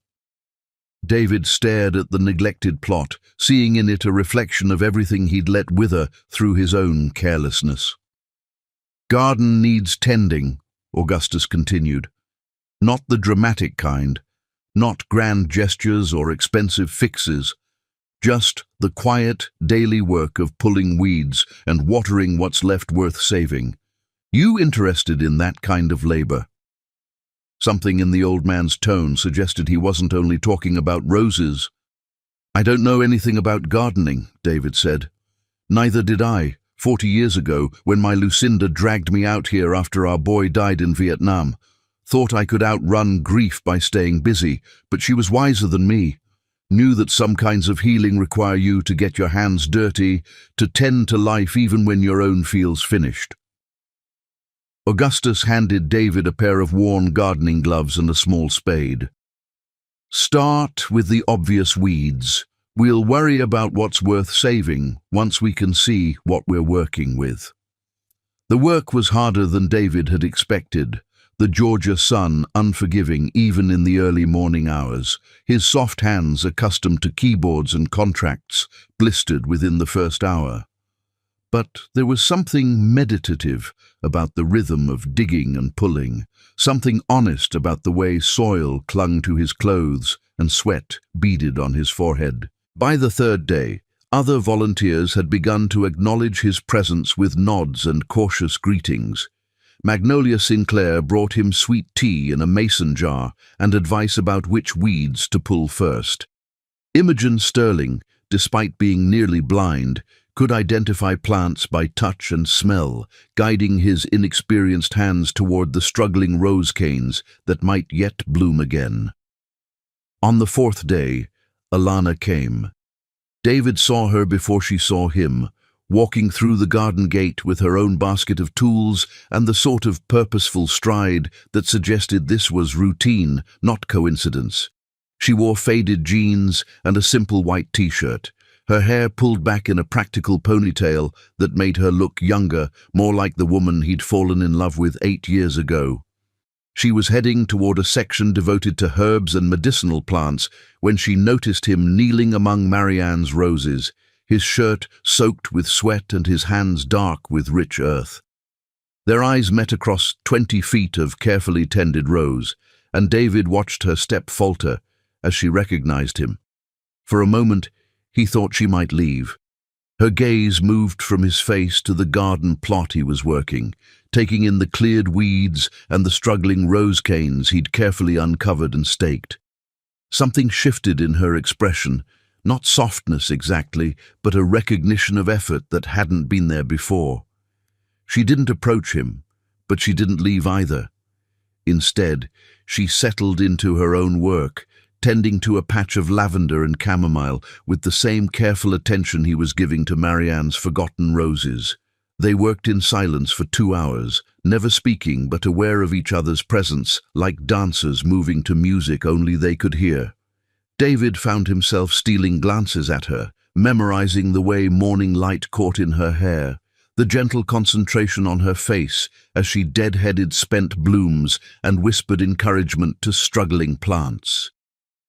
David stared at the neglected plot, seeing in it a reflection of everything he'd let wither through his own carelessness. "Garden needs tending," Augustus continued. "Not the dramatic kind, not grand gestures or expensive fixes, just the quiet, daily work of pulling weeds and watering what's left worth saving. You interested in that kind of labor?" Something in the old man's tone suggested he wasn't only talking about roses. "I don't know anything about gardening," David said. "Neither did I, 40 years ago, when my Lucinda dragged me out here after our boy died in Vietnam. Thought I could outrun grief by staying busy, but she was wiser than me. Knew that some kinds of healing require you to get your hands dirty, to tend to life even when your own feels finished." Augustus handed David a pair of worn gardening gloves and a small spade. "Start with the obvious weeds. We'll worry about what's worth saving once we can see what we're working with." The work was harder than David had expected, the Georgia sun unforgiving even in the early morning hours, his soft hands accustomed to keyboards and contracts blistered within the first hour. But there was something meditative about the rhythm of digging and pulling, something honest about the way soil clung to his clothes and sweat beaded on his forehead. By the third day, other volunteers had begun to acknowledge his presence with nods and cautious greetings. Magnolia Sinclair brought him sweet tea in a mason jar and advice about which weeds to pull first. Imogen Sterling, despite being nearly blind, could identify plants by touch and smell, guiding his inexperienced hands toward the struggling rose canes that might yet bloom again. On the fourth day, Alana came. David saw her before she saw him, walking through the garden gate with her own basket of tools and the sort of purposeful stride that suggested this was routine, not coincidence. She wore faded jeans and a simple white t-shirt, her hair pulled back in a practical ponytail that made her look younger, more like the woman he'd fallen in love with 8 years ago. She was heading toward a section devoted to herbs and medicinal plants when she noticed him kneeling among Marianne's roses, his shirt soaked with sweat and his hands dark with rich earth. Their eyes met across 20 feet of carefully tended rows, and David watched her step falter as she recognized him. For a moment, he thought she might leave. Her gaze moved from his face to the garden plot he was working, taking in the cleared weeds and the struggling rose canes he'd carefully uncovered and staked. Something shifted in her expression, not softness exactly, but a recognition of effort that hadn't been there before. She didn't approach him, but she didn't leave either. Instead, she settled into her own work, tending to a patch of lavender and chamomile with the same careful attention he was giving to Marianne's forgotten roses. They worked in silence for 2 hours, never speaking but aware of each other's presence, like dancers moving to music only they could hear. David found himself stealing glances at her, memorizing the way morning light caught in her hair, the gentle concentration on her face as she dead-headed spent blooms and whispered encouragement to struggling plants.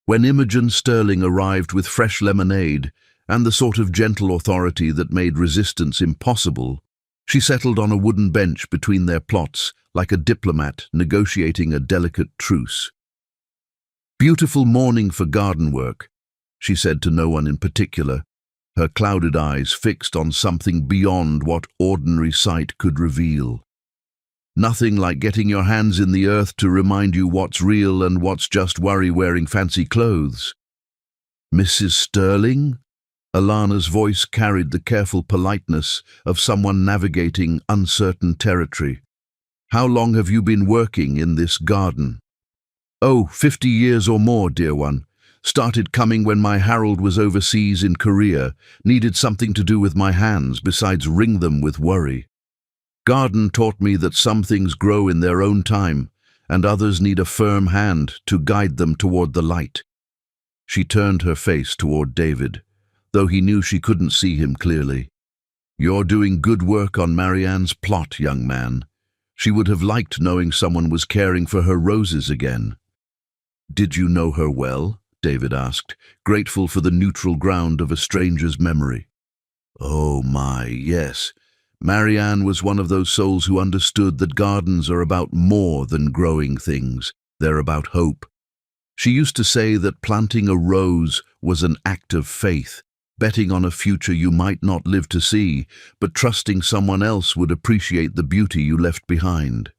When Imogen Sterling arrived with fresh lemonade and the sort of gentle authority that made resistance impossible, she settled on a wooden bench between their plots like a diplomat negotiating a delicate truce. "Beautiful morning for garden work," she said to no one in particular, her clouded eyes fixed on something beyond what ordinary sight could reveal. "Nothing like getting your hands in the earth to remind you what's real and what's just worry wearing fancy clothes." "Mrs. Sterling?" Alana's voice carried the careful politeness of someone navigating uncertain territory. "How long have you been working in this garden?" "Oh, 50 years or more, dear one. Started coming when my Harold was overseas in Korea, needed something to do with my hands besides wring them with worry. Garden taught me that some things grow in their own time, and others need a firm hand to guide them toward the light." She turned her face toward David, though he knew she couldn't see him clearly. "You're doing good work on Marianne's plot, young man. She would have liked knowing someone was caring for her roses again." "Did you know her well?" David asked, grateful for the neutral ground of a stranger's memory. Oh my, yes. Marianne was one of those souls who understood that gardens are about more than growing things. They're about hope. She used to say that planting a rose was an act of faith, betting on a future you might not live to see, but trusting someone else would appreciate the beauty you left behind.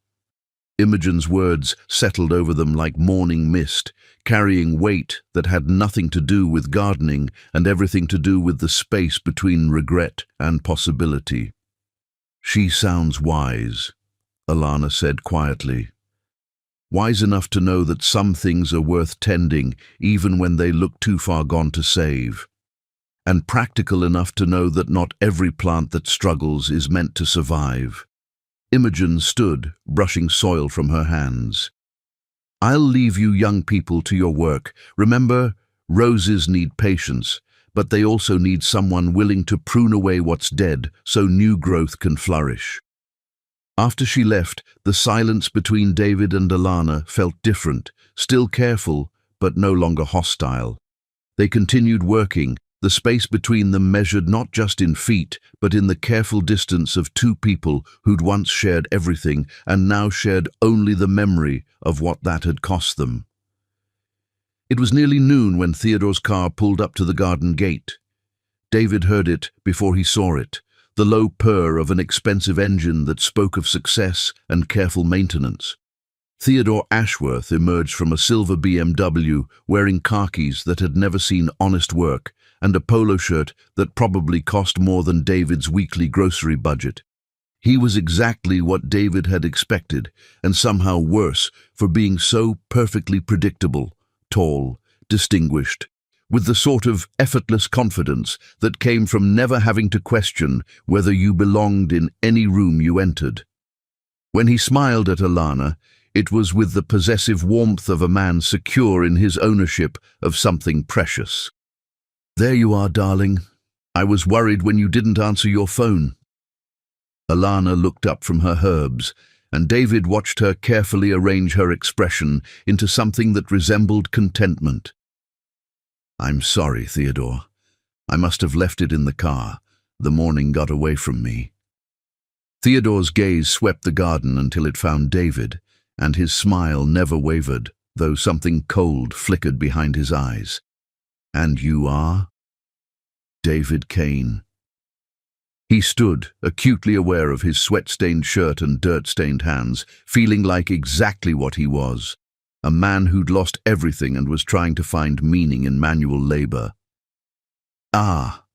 Imogen's words settled over them like morning mist, carrying weight that had nothing to do with gardening and everything to do with the space between regret and possibility. "She sounds wise," Alana said quietly. "Wise enough to know that some things are worth tending even when they look too far gone to save. And practical enough to know that not every plant that struggles is meant to survive." Imogen stood, brushing soil from her hands. "I'll leave you young people to your work. Remember, roses need patience, but they also need someone willing to prune away what's dead so new growth can flourish." After she left, the silence between David and Alana felt different, still careful, but no longer hostile. They continued working, the space between them measured not just in feet, but in the careful distance of two people who'd once shared everything and now shared only the memory of what that had cost them. It was nearly noon when Theodore's car pulled up to the garden gate. David heard it before he saw it, the low purr of an expensive engine that spoke of success and careful maintenance. Theodore Ashworth emerged from a silver BMW wearing khakis that had never seen honest work and a polo shirt that probably cost more than David's weekly grocery budget. He was exactly what David had expected, and somehow worse for being so perfectly predictable, tall, distinguished, with the sort of effortless confidence that came from never having to question whether you belonged in any room you entered. When he smiled at Alana, it was with the possessive warmth of a man secure in his ownership of something precious. "There you are, darling. I was worried when you didn't answer your phone." Alana looked up from her herbs, and David watched her carefully arrange her expression into something that resembled contentment. "I'm sorry, Theodore. I must have left it in the car. The morning got away from me." Theodore's gaze swept the garden until it found David, and his smile never wavered, though something cold flickered behind his eyes. "And you are?" "David Kane." He stood, acutely aware of his sweat-stained shirt and dirt-stained hands, feeling like exactly what he was, a man who'd lost everything and was trying to find meaning in manual labor. "Ah."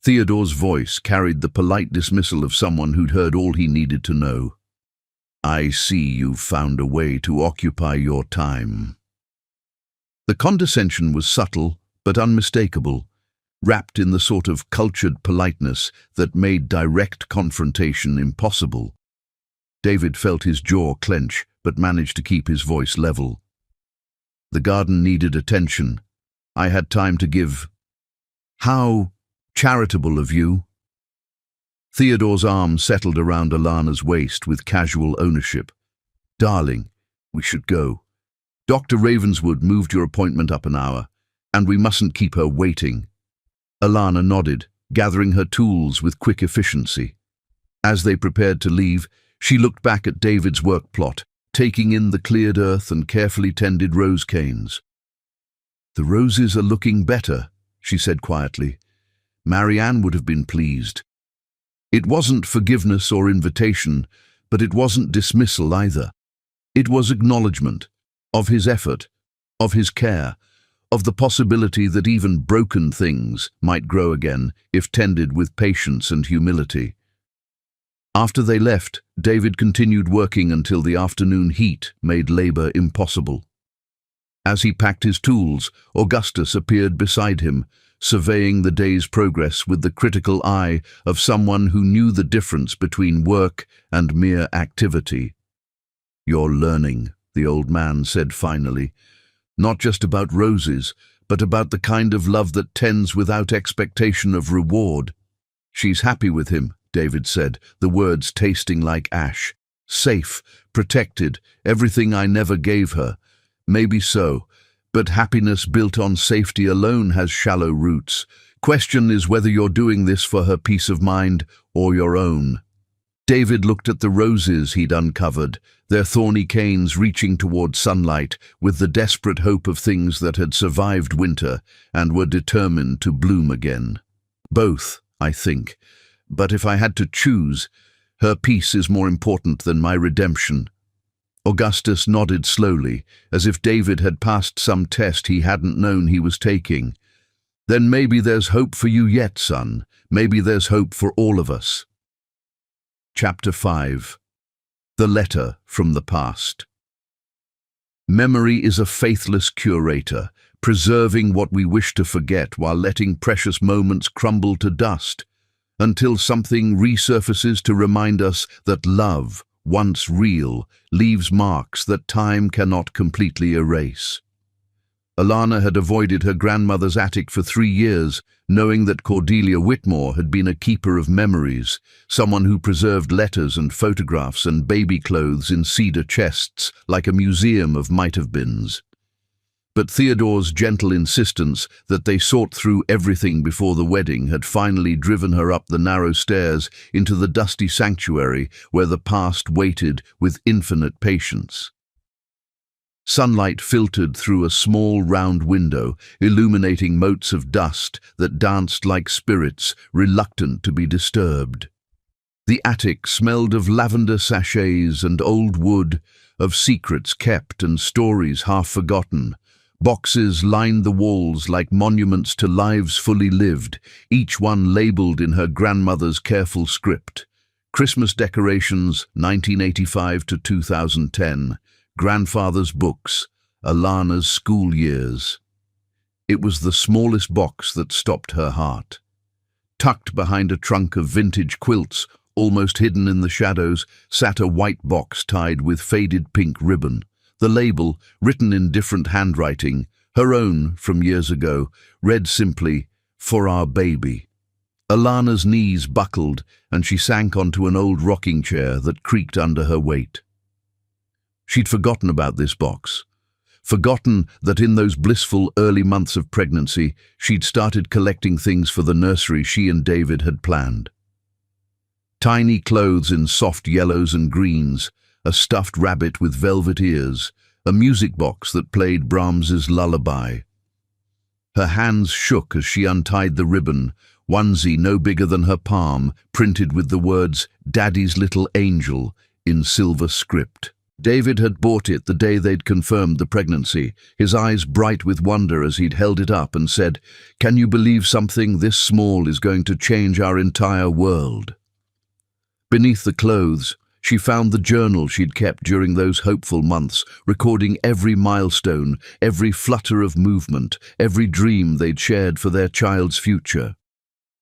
Theodore's voice carried the polite dismissal of someone who'd heard all he needed to know. "I see you've found a way to occupy your time." The condescension was subtle but unmistakable, wrapped in the sort of cultured politeness that made direct confrontation impossible. David felt his jaw clench, but managed to keep his voice level. "The garden needed attention. I had time to give." "How charitable of you." Theodore's arm settled around Alana's waist with casual ownership. "Darling, we should go. Dr. Ravenswood moved your appointment up an hour, and we mustn't keep her waiting." Alana nodded, gathering her tools with quick efficiency. As they prepared to leave, she looked back at David's work plot, taking in the cleared earth and carefully tended rose canes. "The roses are looking better," she said quietly. Marianne would have been pleased. It wasn't forgiveness or invitation, but it wasn't dismissal either. It was acknowledgement of his effort, of his care, of the possibility that even broken things might grow again if tended with patience and humility. After they left, David continued working until the afternoon heat made labor impossible. As he packed his tools, Augustus appeared beside him, surveying the day's progress with the critical eye of someone who knew the difference between work and mere activity. "You're learning," the old man said finally. "Not just about roses, but about the kind of love that tends without expectation of reward." "She's happy with him," David said, the words tasting like ash. "Safe, protected, everything I never gave her. Maybe so, But happiness built on safety alone has shallow roots. Question is whether you're doing this for her peace of mind or your own. David looked at the roses he'd uncovered, their thorny canes reaching toward sunlight with the desperate hope of things that had survived winter and were determined to bloom again. Both, I think. But if I had to choose, her peace is more important than my redemption. Augustus nodded slowly, as if David had passed some test he hadn't known he was taking. Then maybe there's hope for you yet, son. Maybe there's hope for all of us. Chapter 5. The Letter from the Past. Memory is a faithless curator, preserving what we wish to forget while letting precious moments crumble to dust, until something resurfaces to remind us that love, once real, leaves marks that time cannot completely erase. Alana had avoided her grandmother's attic for 3 years, knowing that Cordelia Whitmore had been a keeper of memories, someone who preserved letters and photographs and baby clothes in cedar chests like a museum of might-have-beens. But Theodore's gentle insistence that they sort through everything before the wedding had finally driven her up the narrow stairs into the dusty sanctuary where the past waited with infinite patience. Sunlight filtered through a small round window, illuminating motes of dust that danced like spirits, reluctant to be disturbed. The attic smelled of lavender sachets and old wood, of secrets kept and stories half forgotten. Boxes lined the walls like monuments to lives fully lived, each one labeled in her grandmother's careful script. Christmas decorations, 1985 to 2010. Grandfather's books, Alana's school years. It was the smallest box that stopped her heart. Tucked behind a trunk of vintage quilts, almost hidden in the shadows, sat a white box tied with faded pink ribbon. The label, written in different handwriting, her own from years ago, read simply, "For our baby." Alana's knees buckled and she sank onto an old rocking chair that creaked under her weight. She'd forgotten about this box. Forgotten that in those blissful early months of pregnancy, she'd started collecting things for the nursery she and David had planned. Tiny clothes in soft yellows and greens, a stuffed rabbit with velvet ears, a music box that played Brahms's lullaby. Her hands shook as she untied the ribbon, onesie no bigger than her palm, printed with the words, "Daddy's Little Angel," in silver script. David had bought it the day they'd confirmed the pregnancy, his eyes bright with wonder as he'd held it up and said, "Can you believe something this small is going to change our entire world?" Beneath the clothes, she found the journal she'd kept during those hopeful months, recording every milestone, every flutter of movement, every dream they'd shared for their child's future.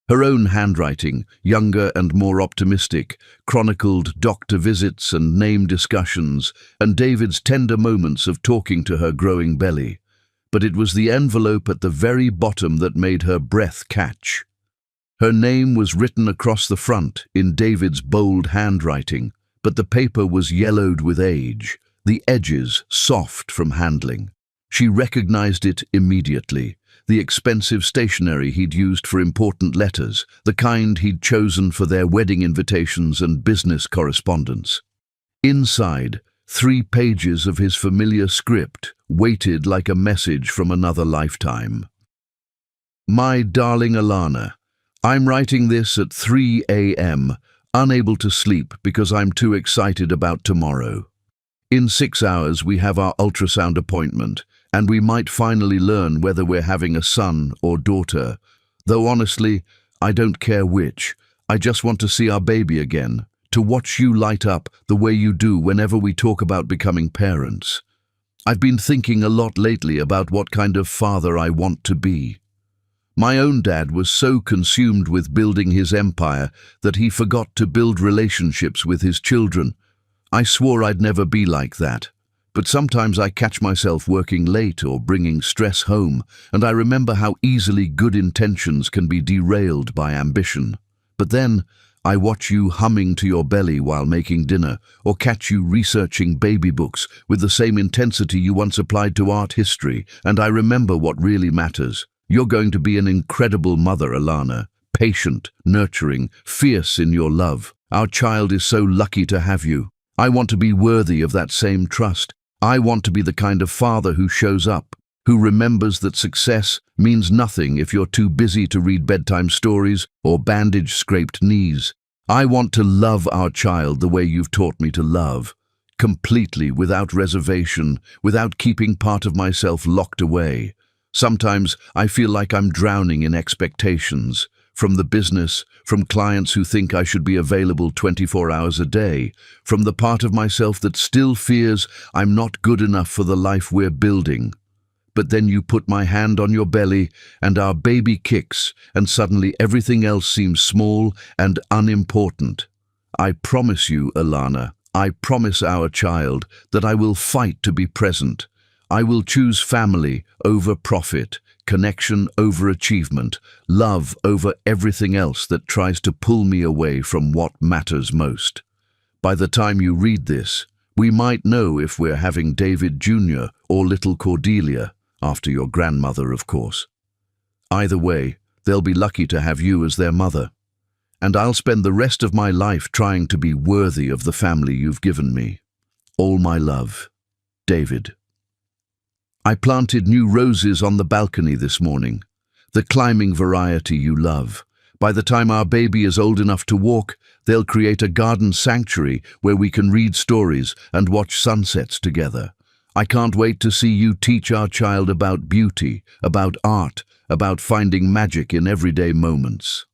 Her own handwriting, younger and more optimistic, chronicled doctor visits and name discussions, and David's tender moments of talking to her growing belly. But it was the envelope at the very bottom that made her breath catch. Her name was written across the front in David's bold handwriting, but the paper was yellowed with age, the edges soft from handling. She recognized it immediately, the expensive stationery he'd used for important letters, the kind he'd chosen for their wedding invitations and business correspondence. Inside, 3 pages of his familiar script waited like a message from another lifetime. "My darling Alana, I'm writing this at 3 a.m., unable to sleep because I'm too excited about tomorrow. In 6 hours we have our ultrasound appointment, and we might finally learn whether we're having a son or daughter. Though honestly, I don't care which. I just want to see our baby again, to watch you light up the way you do whenever we talk about becoming parents. I've been thinking a lot lately about what kind of father I want to be. My own dad was so consumed with building his empire that he forgot to build relationships with his children. I swore I'd never be like that. But sometimes I catch myself working late or bringing stress home, and I remember how easily good intentions can be derailed by ambition. But then, I watch you humming to your belly while making dinner, or catch you researching baby books with the same intensity you once applied to art history, and I remember what really matters. You're going to be an incredible mother, Alana. Patient, nurturing, fierce in your love. Our child is so lucky to have you. I want to be worthy of that same trust. I want to be the kind of father who shows up, who remembers that success means nothing if you're too busy to read bedtime stories or bandage scraped knees. I want to love our child the way you've taught me to love, completely, without reservation, without keeping part of myself locked away. Sometimes I feel like I'm drowning in expectations, from the business, from clients who think I should be available 24 hours a day, from the part of myself that still fears I'm not good enough for the life we're building. But then you put my hand on your belly and our baby kicks, and suddenly everything else seems small and unimportant. I promise you, Alana, I promise our child that I will fight to be present. I will choose family over profit, connection over achievement, love over everything else that tries to pull me away from what matters most. By the time you read this, we might know if we're having David Jr. or little Cordelia, after your grandmother, of course. Either way, they'll be lucky to have you as their mother. And I'll spend the rest of my life trying to be worthy of the family you've given me. All my love, David. I planted new roses on the balcony this morning, the climbing variety you love. By the time our baby is old enough to walk, they'll create a garden sanctuary where we can read stories and watch sunsets together. I can't wait to see you teach our child about beauty, about art, about finding magic in everyday moments.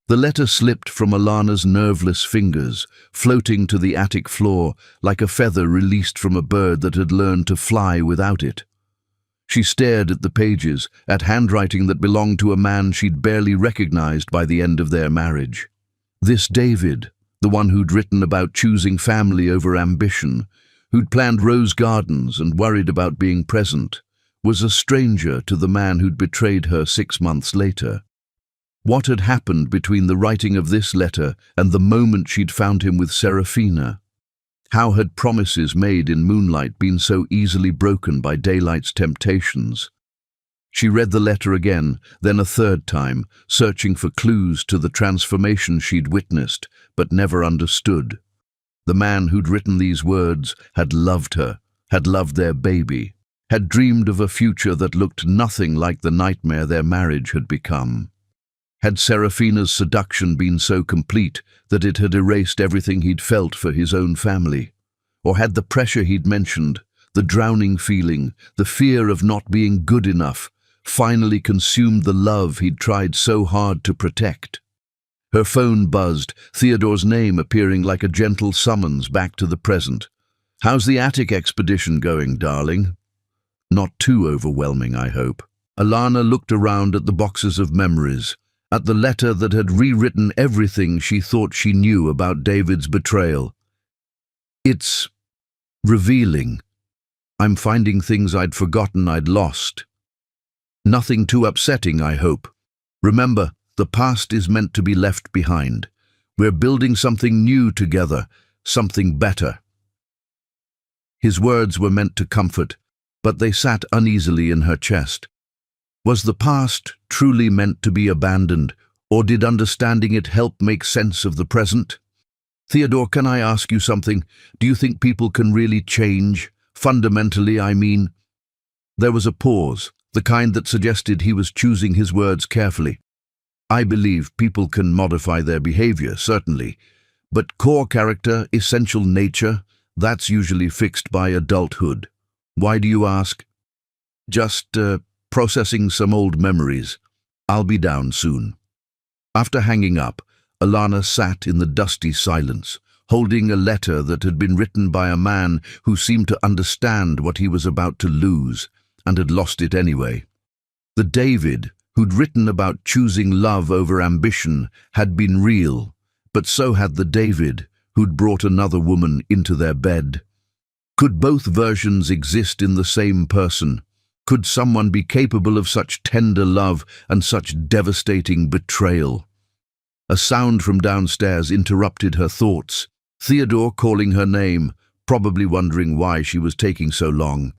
The letter slipped from Alana's nerveless fingers, floating to the attic floor like a feather released from a bird that had learned to fly without it. She stared at the pages, at handwriting that belonged to a man she'd barely recognized by the end of their marriage. This David, the one who'd written about choosing family over ambition, who'd planned rose gardens and worried about being present, was a stranger to the man who'd betrayed her 6 months later. What had happened between the writing of this letter and the moment she'd found him with Serafina? How had promises made in moonlight been so easily broken by daylight's temptations? She read the letter again, then a third time, searching for clues to the transformation she'd witnessed, but never understood. The man who'd written these words had loved her, had loved their baby, had dreamed of a future that looked nothing like the nightmare their marriage had become. Had Serafina's seduction been so complete that it had erased everything he'd felt for his own family? Or had the pressure he'd mentioned, the drowning feeling, the fear of not being good enough, finally consumed the love he'd tried so hard to protect? Her phone buzzed, Theodore's name appearing like a gentle summons back to the present. "How's the attic expedition going, darling?" Not too overwhelming, I hope. Alana looked around at the boxes of memories, at the letter that had rewritten everything she thought she knew about David's betrayal. It's revealing. I'm finding things I'd forgotten I'd lost. Nothing too upsetting, I hope. Remember, the past is meant to be left behind. We're building something new together, something better. His words were meant to comfort, but they sat uneasily in her chest. Was the past truly meant to be abandoned, or did understanding it help make sense of the present? "Theodore, can I ask you something? Do you think people can really change? Fundamentally, I mean." There was a pause, the kind that suggested he was choosing his words carefully. "I believe people can modify their behavior, certainly. But core character, essential nature, that's usually fixed by adulthood. Why do you ask?" "Just, processing some old memories. I'll be down soon." After hanging up, Alana sat in the dusty silence, holding a letter that had been written by a man who seemed to understand what he was about to lose, and had lost it anyway. The David who'd written about choosing love over ambition had been real, but so had the David who'd brought another woman into their bed. Could both versions exist in the same person? Could someone be capable of such tender love and such devastating betrayal? A sound from downstairs interrupted her thoughts. Theodore calling her name, probably wondering why she was taking so long.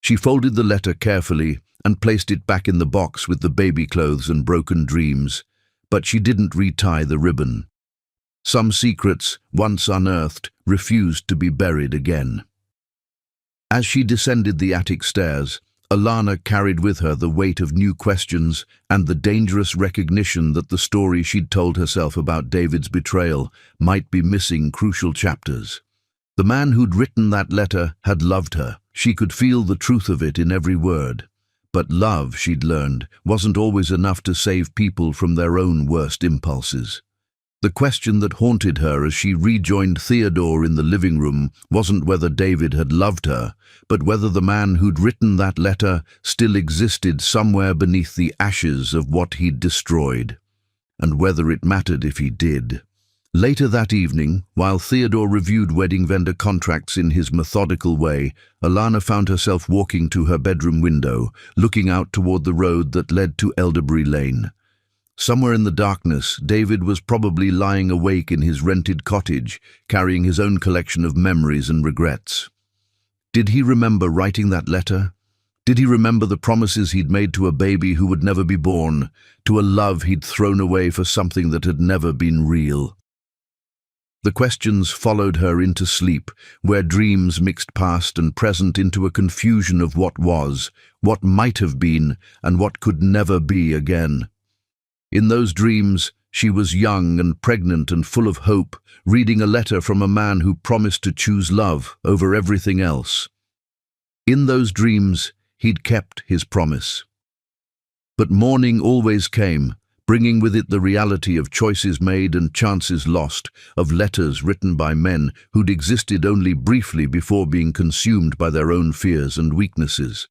She folded the letter carefully and placed it back in the box with the baby clothes and broken dreams, but she didn't retie the ribbon. Some secrets, once unearthed, refused to be buried again. As she descended the attic stairs, Alana carried with her the weight of new questions and the dangerous recognition that the story she'd told herself about David's betrayal might be missing crucial chapters. The man who'd written that letter had loved her. She could feel the truth of it in every word. But love, she'd learned, wasn't always enough to save people from their own worst impulses. The question that haunted her as she rejoined Theodore in the living room wasn't whether David had loved her, but whether the man who'd written that letter still existed somewhere beneath the ashes of what he'd destroyed, and whether it mattered if he did. Later that evening, while Theodore reviewed wedding vendor contracts in his methodical way, Alana found herself walking to her bedroom window, looking out toward the road that led to Elderbury Lane. Somewhere in the darkness, David was probably lying awake in his rented cottage, carrying his own collection of memories and regrets. Did he remember writing that letter? Did he remember the promises he'd made to a baby who would never be born, to a love he'd thrown away for something that had never been real? The questions followed her into sleep, where dreams mixed past and present into a confusion of what was, what might have been, and what could never be again. In those dreams, she was young and pregnant and full of hope, reading a letter from a man who promised to choose love over everything else. In those dreams, he'd kept his promise. But morning always came, bringing with it the reality of choices made and chances lost, of letters written by men who'd existed only briefly before being consumed by their own fears and weaknesses.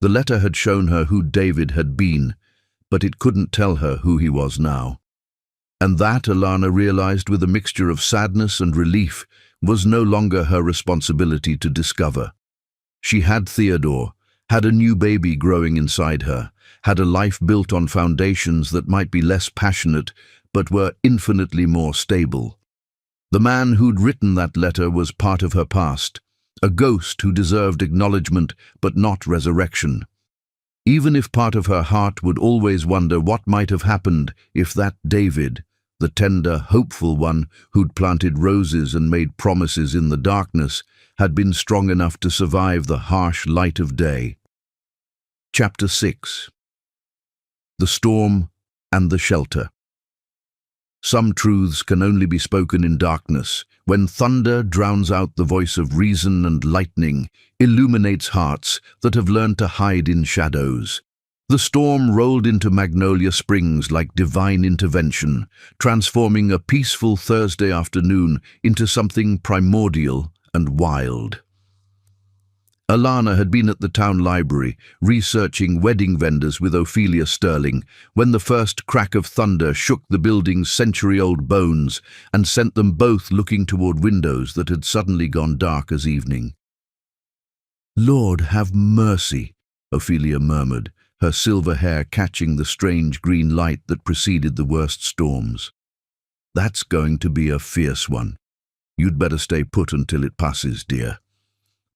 The letter had shown her who David had been, but it couldn't tell her who he was now. And that, Alana realized with a mixture of sadness and relief, was no longer her responsibility to discover. She had Theodore, had a new baby growing inside her, had a life built on foundations that might be less passionate, but were infinitely more stable. The man who'd written that letter was part of her past, a ghost who deserved acknowledgement but not resurrection. Even if part of her heart would always wonder what might have happened if that David, the tender, hopeful one who'd planted roses and made promises in the darkness, had been strong enough to survive the harsh light of day. Chapter 6. The Storm and the Shelter. Some truths can only be spoken in darkness, when thunder drowns out the voice of reason and lightning illuminates hearts that have learned to hide in shadows. The storm rolled into Magnolia Springs like divine intervention, transforming a peaceful Thursday afternoon into something primordial and wild. Alana had been at the town library, researching wedding vendors with Ophelia Sterling, when the first crack of thunder shook the building's century-old bones and sent them both looking toward windows that had suddenly gone dark as evening. "Lord, have mercy," Ophelia murmured, her silver hair catching the strange green light that preceded the worst storms. "That's going to be a fierce one. You'd better stay put until it passes, dear."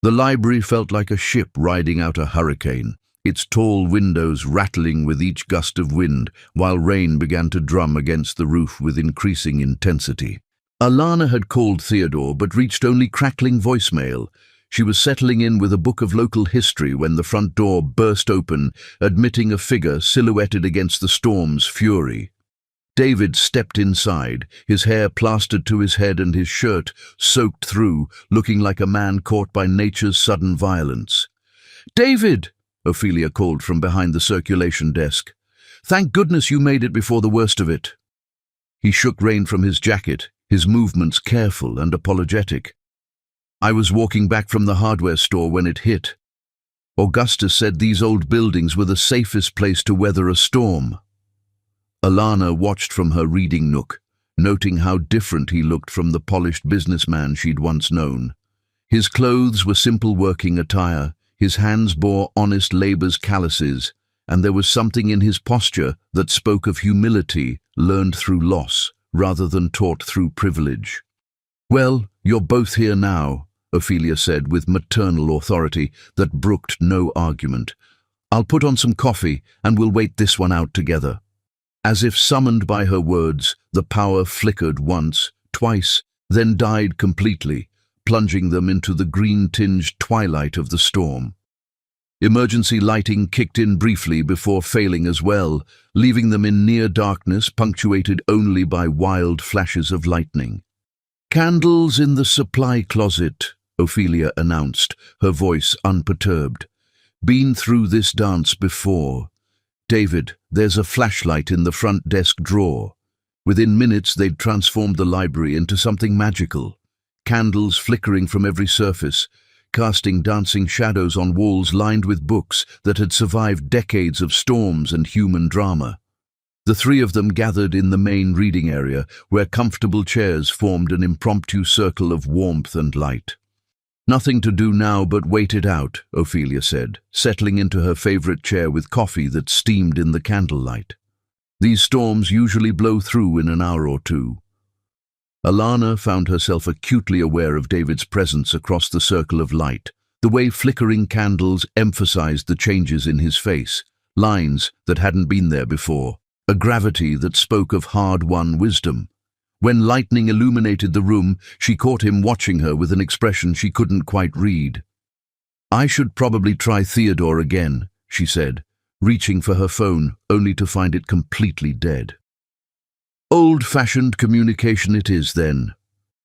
The library felt like a ship riding out a hurricane, its tall windows rattling with each gust of wind, while rain began to drum against the roof with increasing intensity. Alana had called Theodore but reached only crackling voicemail. She was settling in with a book of local history when the front door burst open, admitting a figure silhouetted against the storm's fury. David stepped inside, his hair plastered to his head and his shirt soaked through, looking like a man caught by nature's sudden violence. "David!" Ophelia called from behind the circulation desk. "Thank goodness you made it before the worst of it." He shook rain from his jacket, his movements careful and apologetic. "I was walking back from the hardware store when it hit. Augustus said these old buildings were the safest place to weather a storm." Alana watched from her reading nook, noting how different he looked from the polished businessman she'd once known. His clothes were simple working attire, his hands bore honest labor's calluses, and there was something in his posture that spoke of humility learned through loss rather than taught through privilege. "Well, you're both here now," Ophelia said with maternal authority that brooked no argument. "I'll put on some coffee and we'll wait this one out together." As if summoned by her words, the power flickered once, twice, then died completely, plunging them into the green-tinged twilight of the storm. Emergency lighting kicked in briefly before failing as well, leaving them in near darkness punctuated only by wild flashes of lightning. "Candles in the supply closet," Ophelia announced, her voice unperturbed. "Been through this dance before. David, there's a flashlight in the front desk drawer." Within minutes they'd transformed the library into something magical. Candles flickering from every surface, casting dancing shadows on walls lined with books that had survived decades of storms and human drama. The three of them gathered in the main reading area, where comfortable chairs formed an impromptu circle of warmth and light. "Nothing to do now but wait it out," Ophelia said, settling into her favorite chair with coffee that steamed in the candlelight. "These storms usually blow through in an hour or two." Alana found herself acutely aware of David's presence across the circle of light. The way flickering candles emphasized the changes in his face, lines that hadn't been there before, a gravity that spoke of hard-won wisdom. When lightning illuminated the room, she caught him watching her with an expression she couldn't quite read. "I should probably try Theodore again," she said, reaching for her phone only to find it completely dead. "Old-fashioned communication it is, then,"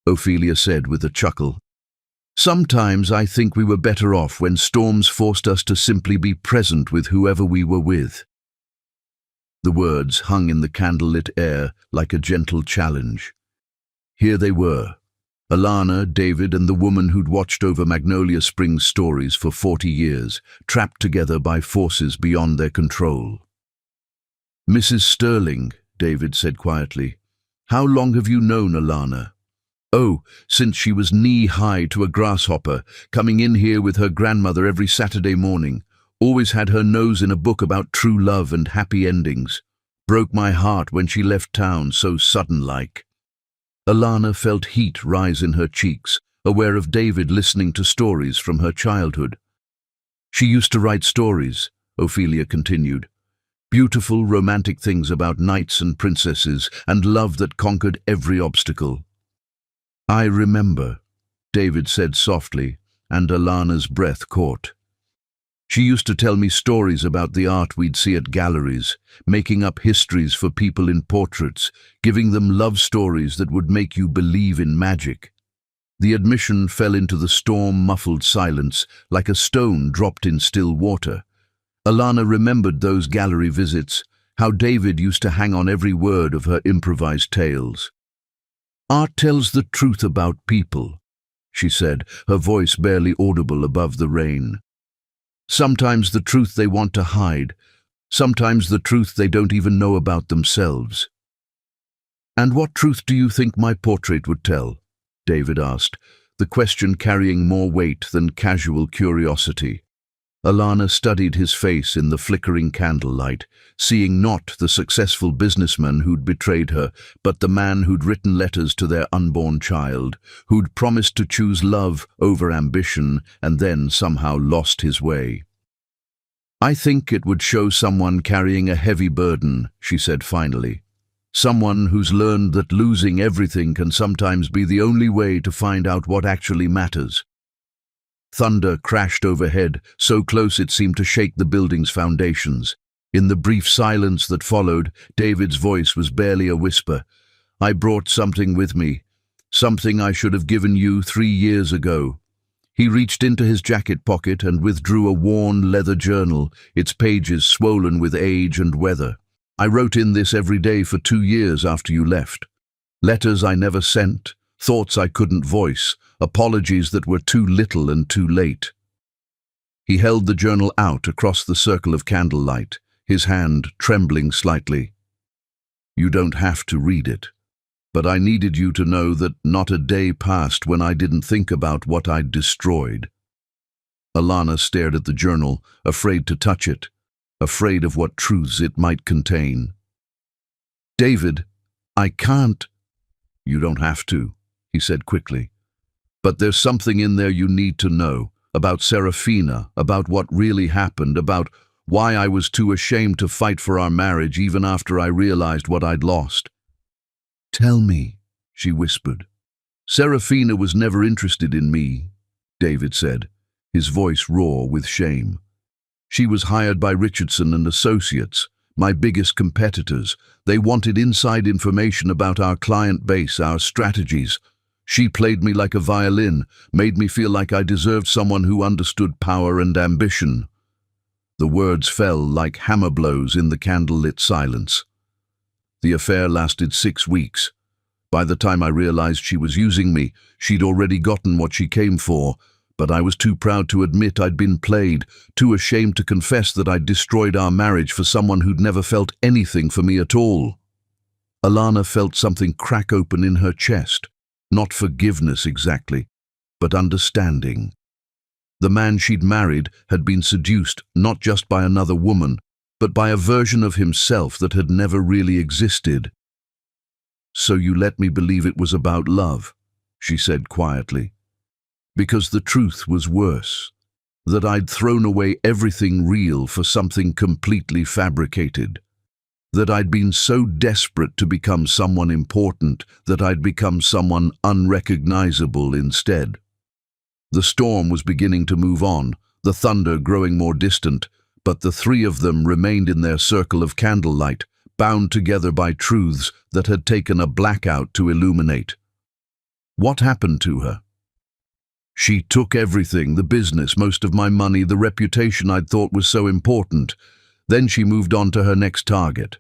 Ophelia said with a chuckle. "Sometimes I think we were better off when storms forced us to simply be present with whoever we were with." The words hung in the candlelit air like a gentle challenge. Here they were, Alana, David, and the woman who'd watched over Magnolia Springs stories for 40 years, trapped together by forces beyond their control. "Mrs. Sterling," David said quietly, "how long have you known Alana?" "Oh, since she was knee-high to a grasshopper, coming in here with her grandmother every Saturday morning. Always had her nose in a book about true love and happy endings. Broke my heart when she left town so sudden-like." Alana felt heat rise in her cheeks, aware of David listening to stories from her childhood. "She used to write stories," Ophelia continued. "Beautiful, romantic things about knights and princesses and love that conquered every obstacle." "I remember," David said softly, and Alana's breath caught. "She used to tell me stories about the art we'd see at galleries, making up histories for people in portraits, giving them love stories that would make you believe in magic." The admission fell into the storm-muffled silence like a stone dropped in still water. Alana remembered those gallery visits, how David used to hang on every word of her improvised tales. "Art tells the truth about people," she said, her voice barely audible above the rain. "Sometimes the truth they want to hide, sometimes the truth they don't even know about themselves." "And what truth do you think my portrait would tell?" David asked, the question carrying more weight than casual curiosity. Alana studied his face in the flickering candlelight, seeing not the successful businessman who'd betrayed her, but the man who'd written letters to their unborn child, who'd promised to choose love over ambition and then somehow lost his way. "I think it would show someone carrying a heavy burden," she said finally. "Someone who's learned that losing everything can sometimes be the only way to find out what actually matters." Thunder crashed overhead, so close it seemed to shake the building's foundations. In the brief silence that followed, David's voice was barely a whisper. "I brought something with me, something I should have given you 3 years ago." He reached into his jacket pocket and withdrew a worn leather journal, its pages swollen with age and weather. "I wrote in this every day for 2 years after you left. Letters I never sent, thoughts I couldn't voice, apologies that were too little and too late." He held the journal out across the circle of candlelight, his hand trembling slightly. "You don't have to read it, but I needed you to know that not a day passed when I didn't think about what I'd destroyed." Alana stared at the journal, afraid to touch it, afraid of what truths it might contain. David, I can't. You don't have to, he said quickly. But there's something in there you need to know, about Serafina, about what really happened, about why I was too ashamed to fight for our marriage even after I realized what I'd lost. Tell me, she whispered. Serafina was never interested in me, David said, his voice raw with shame. She was hired by Richardson and Associates, my biggest competitors. They wanted inside information about our client base, our strategies. She played me like a violin, made me feel like I deserved someone who understood power and ambition. The words fell like hammer blows in the candle-lit silence. The affair lasted 6 weeks. By the time I realized she was using me, she'd already gotten what she came for, but I was too proud to admit I'd been played, too ashamed to confess that I'd destroyed our marriage for someone who'd never felt anything for me at all. Alana felt something crack open in her chest. Not forgiveness exactly, but understanding. The man she'd married had been seduced not just by another woman, but by a version of himself that had never really existed. So you let me believe it was about love, she said quietly. Because the truth was worse, that I'd thrown away everything real for something completely fabricated. That I'd been so desperate to become someone important that I'd become someone unrecognizable instead. The storm was beginning to move on, the thunder growing more distant, but the three of them remained in their circle of candlelight, bound together by truths that had taken a blackout to illuminate. What happened to her? She took everything, the business, most of my money, the reputation I'd thought was so important. Then she moved on to her next target.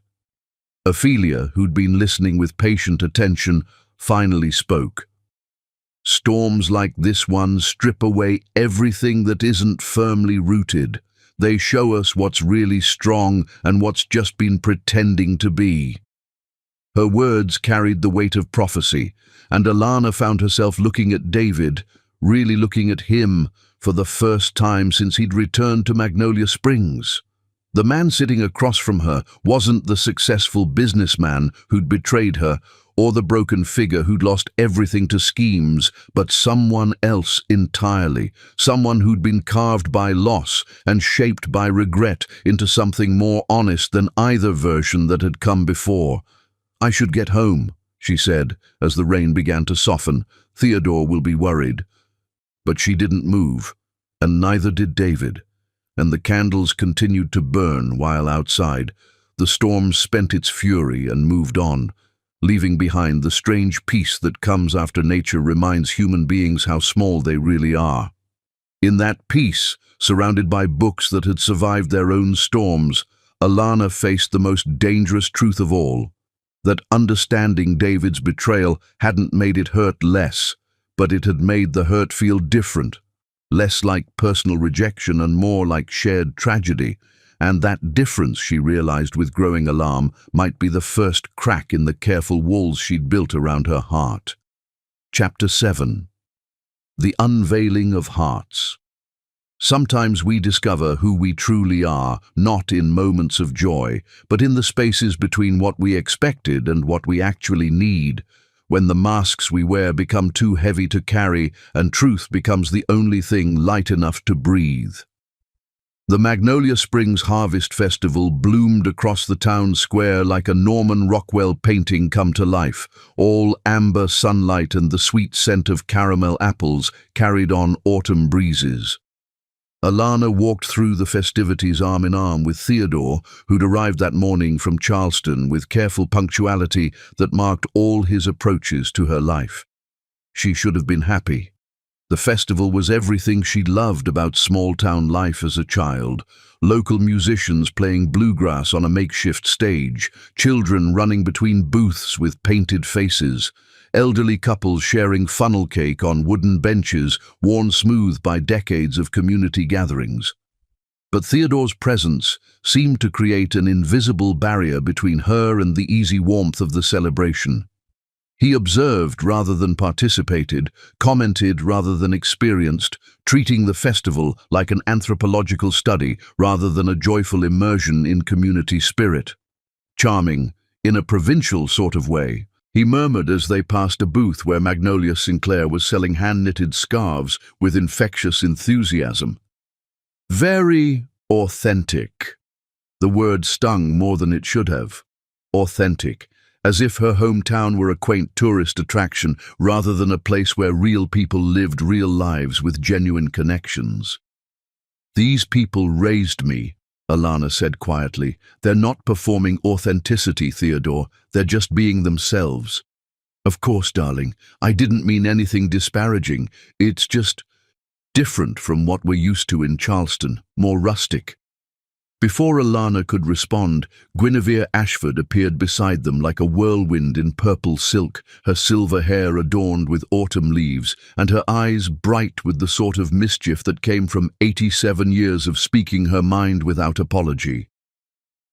Ophelia, who'd been listening with patient attention, finally spoke. Storms like this one strip away everything that isn't firmly rooted. They show us what's really strong and what's just been pretending to be. Her words carried the weight of prophecy, and Alana found herself looking at David, really looking at him for the first time since he'd returned to Magnolia Springs. The man sitting across from her wasn't the successful businessman who'd betrayed her, or the broken figure who'd lost everything to schemes, but someone else entirely, someone who'd been carved by loss and shaped by regret into something more honest than either version that had come before. I should get home, she said, as the rain began to soften. Theodore will be worried. But she didn't move, and neither did David, and the candles continued to burn while outside, the storm spent its fury and moved on, leaving behind the strange peace that comes after nature reminds human beings how small they really are. In that peace, surrounded by books that had survived their own storms, Alana faced the most dangerous truth of all, that understanding David's betrayal hadn't made it hurt less, but it had made the hurt feel different, less like personal rejection and more like shared tragedy, and that difference, she realized with growing alarm, might be the first crack in the careful walls she'd built around her heart. Chapter 7. The Unveiling of Hearts. Sometimes we discover who we truly are, not in moments of joy, but in the spaces between what we expected and what we actually need, when the masks we wear become too heavy to carry and truth becomes the only thing light enough to breathe. The Magnolia Springs Harvest Festival bloomed across the town square like a Norman Rockwell painting come to life. All amber sunlight and the sweet scent of caramel apples carried on autumn breezes. Alana walked through the festivities arm in arm with Theodore, who'd arrived that morning from Charleston with careful punctuality that marked all his approaches to her life. She should have been happy. The festival was everything she'd loved about small-town life as a child. Local musicians playing bluegrass on a makeshift stage, children running between booths with painted faces, elderly couples sharing funnel cake on wooden benches worn smooth by decades of community gatherings. But Theodore's presence seemed to create an invisible barrier between her and the easy warmth of the celebration. He observed rather than participated, commented rather than experienced, treating the festival like an anthropological study rather than a joyful immersion in community spirit. Charming, in a provincial sort of way. He murmured as they passed a booth where Magnolia Sinclair was selling hand-knitted scarves with infectious enthusiasm. Very authentic. The word stung more than it should have. Authentic, as if her hometown were a quaint tourist attraction rather than a place where real people lived real lives with genuine connections. "These people raised me," Alana said quietly. "They're not performing authenticity, Theodore. They're just being themselves." "Of course, darling. I didn't mean anything disparaging. It's just different from what we're used to in Charleston, more rustic." Before Alana could respond, Guinevere Ashford appeared beside them like a whirlwind in purple silk, her silver hair adorned with autumn leaves, and her eyes bright with the sort of mischief that came from 87 years of speaking her mind without apology.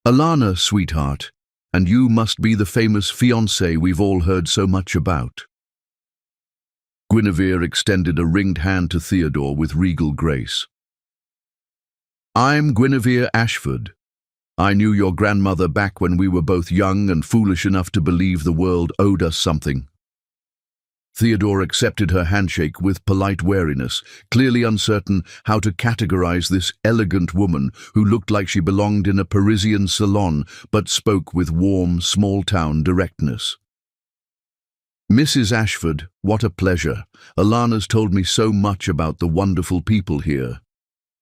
"Alana, sweetheart, and you must be the famous fiancé we've all heard so much about." Guinevere extended a ringed hand to Theodore with regal grace. "I'm Guinevere Ashford. I knew your grandmother back when we were both young and foolish enough to believe the world owed us something." Theodore accepted her handshake with polite wariness, clearly uncertain how to categorize this elegant woman who looked like she belonged in a Parisian salon but spoke with warm, small-town directness. "Mrs. Ashford, what a pleasure. Alana's told me so much about the wonderful people here."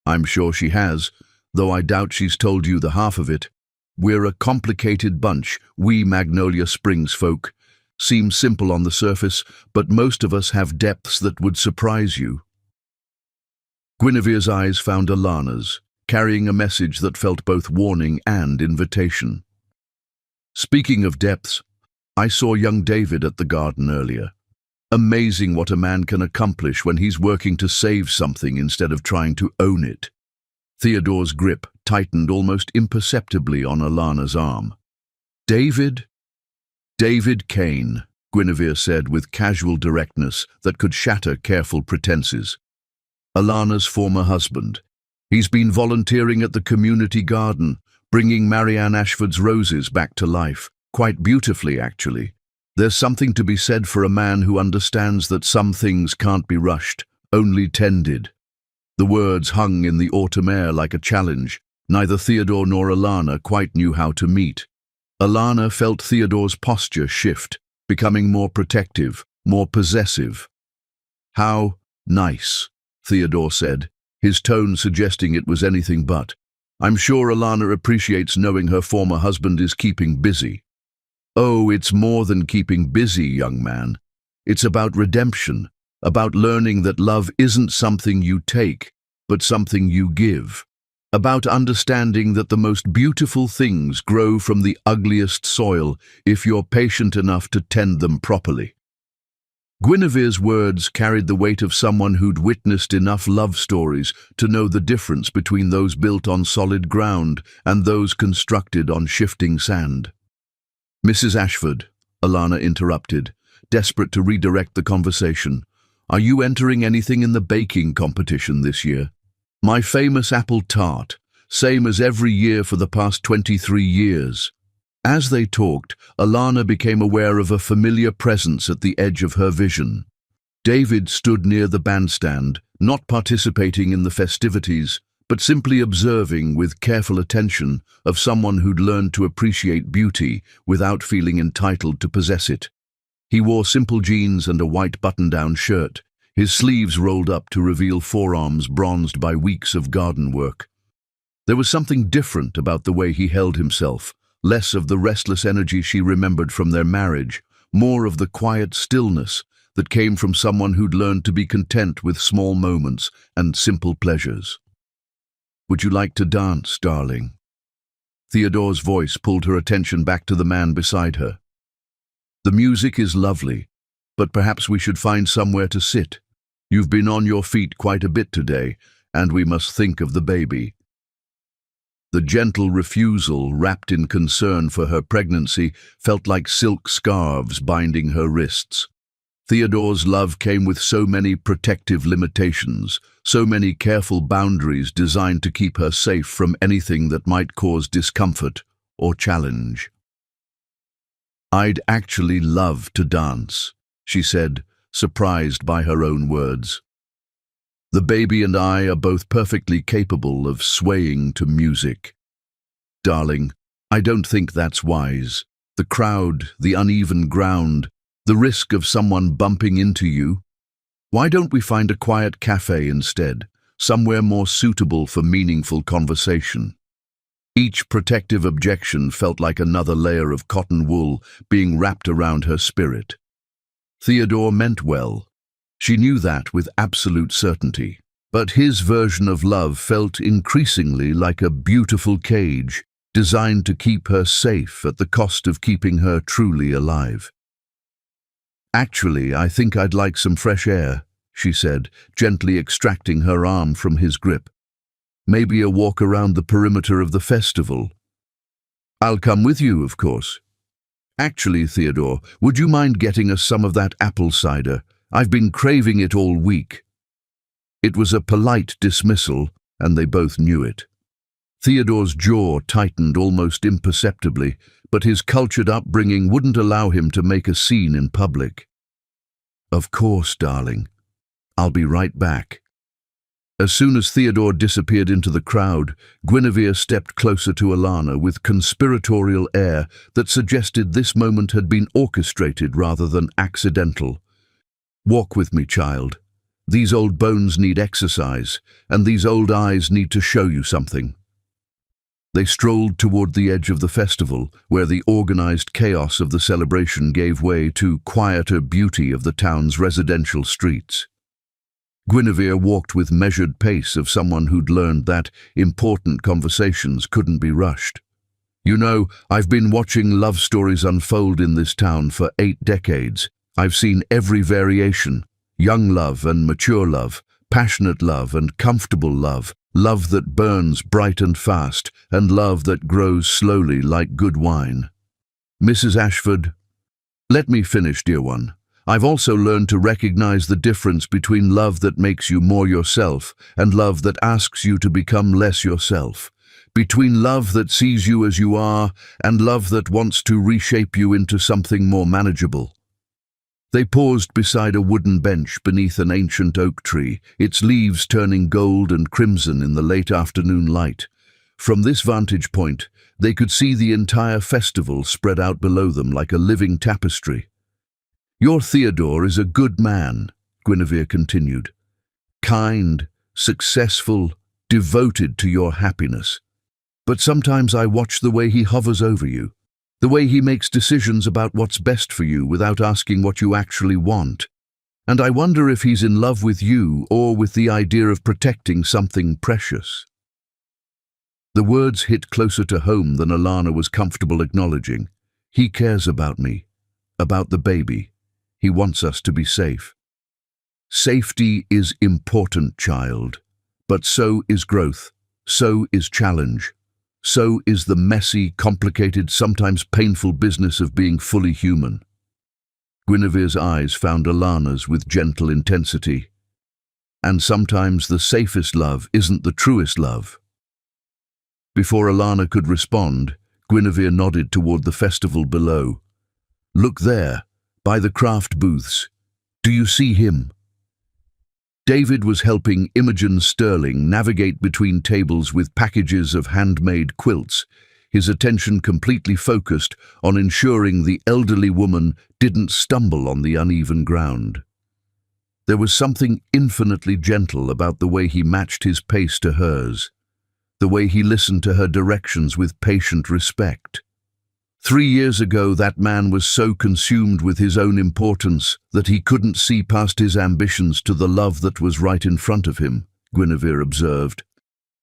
"I'm sure she has, though I doubt she's told you the half of it. We're a complicated bunch, we Magnolia Springs folk. Seems simple on the surface, but most of us have depths that would surprise you." Guinevere's eyes found Alana's, carrying a message that felt both warning and invitation. "Speaking of depths, I saw young David at the garden earlier. Amazing what a man can accomplish when he's working to save something instead of trying to own it." Theodore's grip tightened almost imperceptibly on Alana's arm. "David?" "David Kane," Guinevere said with casual directness that could shatter careful pretenses. "Alana's former husband. He's been volunteering at the community garden, bringing Marianne Ashford's roses back to life. Quite beautifully, actually. There's something to be said for a man who understands that some things can't be rushed, only tended." The words hung in the autumn air like a challenge. Neither Theodore nor Alana quite knew how to meet. Alana felt Theodore's posture shift, becoming more protective, more possessive. "How nice," Theodore said, his tone suggesting it was anything but. "I'm sure Alana appreciates knowing her former husband is keeping busy." "Oh, it's more than keeping busy, young man. It's about redemption, about learning that love isn't something you take, but something you give. About understanding that the most beautiful things grow from the ugliest soil if you're patient enough to tend them properly." Guinevere's words carried the weight of someone who'd witnessed enough love stories to know the difference between those built on solid ground and those constructed on shifting sand. "Mrs. Ashford," Alana interrupted, desperate to redirect the conversation, "are you entering anything in the baking competition this year?" "My famous apple tart, same as every year for the past 23 years. As they talked, Alana became aware of a familiar presence at the edge of her vision. David stood near the bandstand, not participating in the festivities, but simply observing with careful attention of someone who'd learned to appreciate beauty without feeling entitled to possess it. He wore simple jeans and a white button-down shirt, his sleeves rolled up to reveal forearms bronzed by weeks of garden work. There was something different about the way he held himself, less of the restless energy she remembered from their marriage, more of the quiet stillness that came from someone who'd learned to be content with small moments and simple pleasures. "Would you like to dance, darling?" Theodore's voice pulled her attention back to the man beside her. "The music is lovely, but perhaps we should find somewhere to sit. You've been on your feet quite a bit today, and we must think of the baby." The gentle refusal, wrapped in concern for her pregnancy, felt like silk scarves binding her wrists. Theodore's love came with so many protective limitations, so many careful boundaries designed to keep her safe from anything that might cause discomfort or challenge. "I'd actually love to dance," she said, surprised by her own words. "The baby and I are both perfectly capable of swaying to music." "Darling, I don't think that's wise. The crowd, the uneven ground, the risk of someone bumping into you. Why don't we find a quiet cafe instead, somewhere more suitable for meaningful conversation?" Each protective objection felt like another layer of cotton wool being wrapped around her spirit. Theodore meant well. She knew that with absolute certainty. But his version of love felt increasingly like a beautiful cage, designed to keep her safe at the cost of keeping her truly alive. "Actually, I think I'd like some fresh air," she said, gently extracting her arm from his grip. "Maybe a walk around the perimeter of the festival." "I'll come with you, of course." "Actually, Theodore, would you mind getting us some of that apple cider? I've been craving it all week." It was a polite dismissal, and they both knew it. Theodore's jaw tightened almost imperceptibly, but his cultured upbringing wouldn't allow him to make a scene in public. "Of course, darling. I'll be right back." As soon as Theodore disappeared into the crowd, Guinevere stepped closer to Alana with conspiratorial air that suggested this moment had been orchestrated rather than accidental. "Walk with me, child. These old bones need exercise, and these old eyes need to show you something." They strolled toward the edge of the festival, where the organized chaos of the celebration gave way to quieter beauty of the town's residential streets. Guinevere walked with measured pace of someone who'd learned that important conversations couldn't be rushed. "You know, I've been watching love stories unfold in this town for 8 decades. I've seen every variation: young love and mature love, passionate love and comfortable love, love that burns bright and fast, and love that grows slowly like good wine." "Mrs. Ashford, let me finish, dear one. I've also learned to recognize the difference between love that makes you more yourself and love that asks you to become less yourself. Between love that sees you as you are and love that wants to reshape you into something more manageable." They paused beside a wooden bench beneath an ancient oak tree, its leaves turning gold and crimson in the late afternoon light. From this vantage point, they could see the entire festival spread out below them like a living tapestry. "Your Theodore is a good man," Guinevere continued. "Kind, successful, devoted to your happiness. But sometimes I watch the way he hovers over you, the way he makes decisions about what's best for you without asking what you actually want. And I wonder if he's in love with you or with the idea of protecting something precious." The words hit closer to home than Alana was comfortable acknowledging. "He cares about me, about the baby. He wants us to be safe." "Safety is important, child, but so is growth, so is challenge. So is the messy, complicated, sometimes painful business of being fully human." Guinevere's eyes found Alana's with gentle intensity. "And sometimes the safest love isn't the truest love." Before Alana could respond, Guinevere nodded toward the festival below. "Look there, by the craft booths. Do you see him?" David was helping Imogen Sterling navigate between tables with packages of handmade quilts, his attention completely focused on ensuring the elderly woman didn't stumble on the uneven ground. There was something infinitely gentle about the way he matched his pace to hers, the way he listened to her directions with patient respect. 3 years ago, that man was so consumed with his own importance that he couldn't see past his ambitions to the love that was right in front of him, Guinevere observed.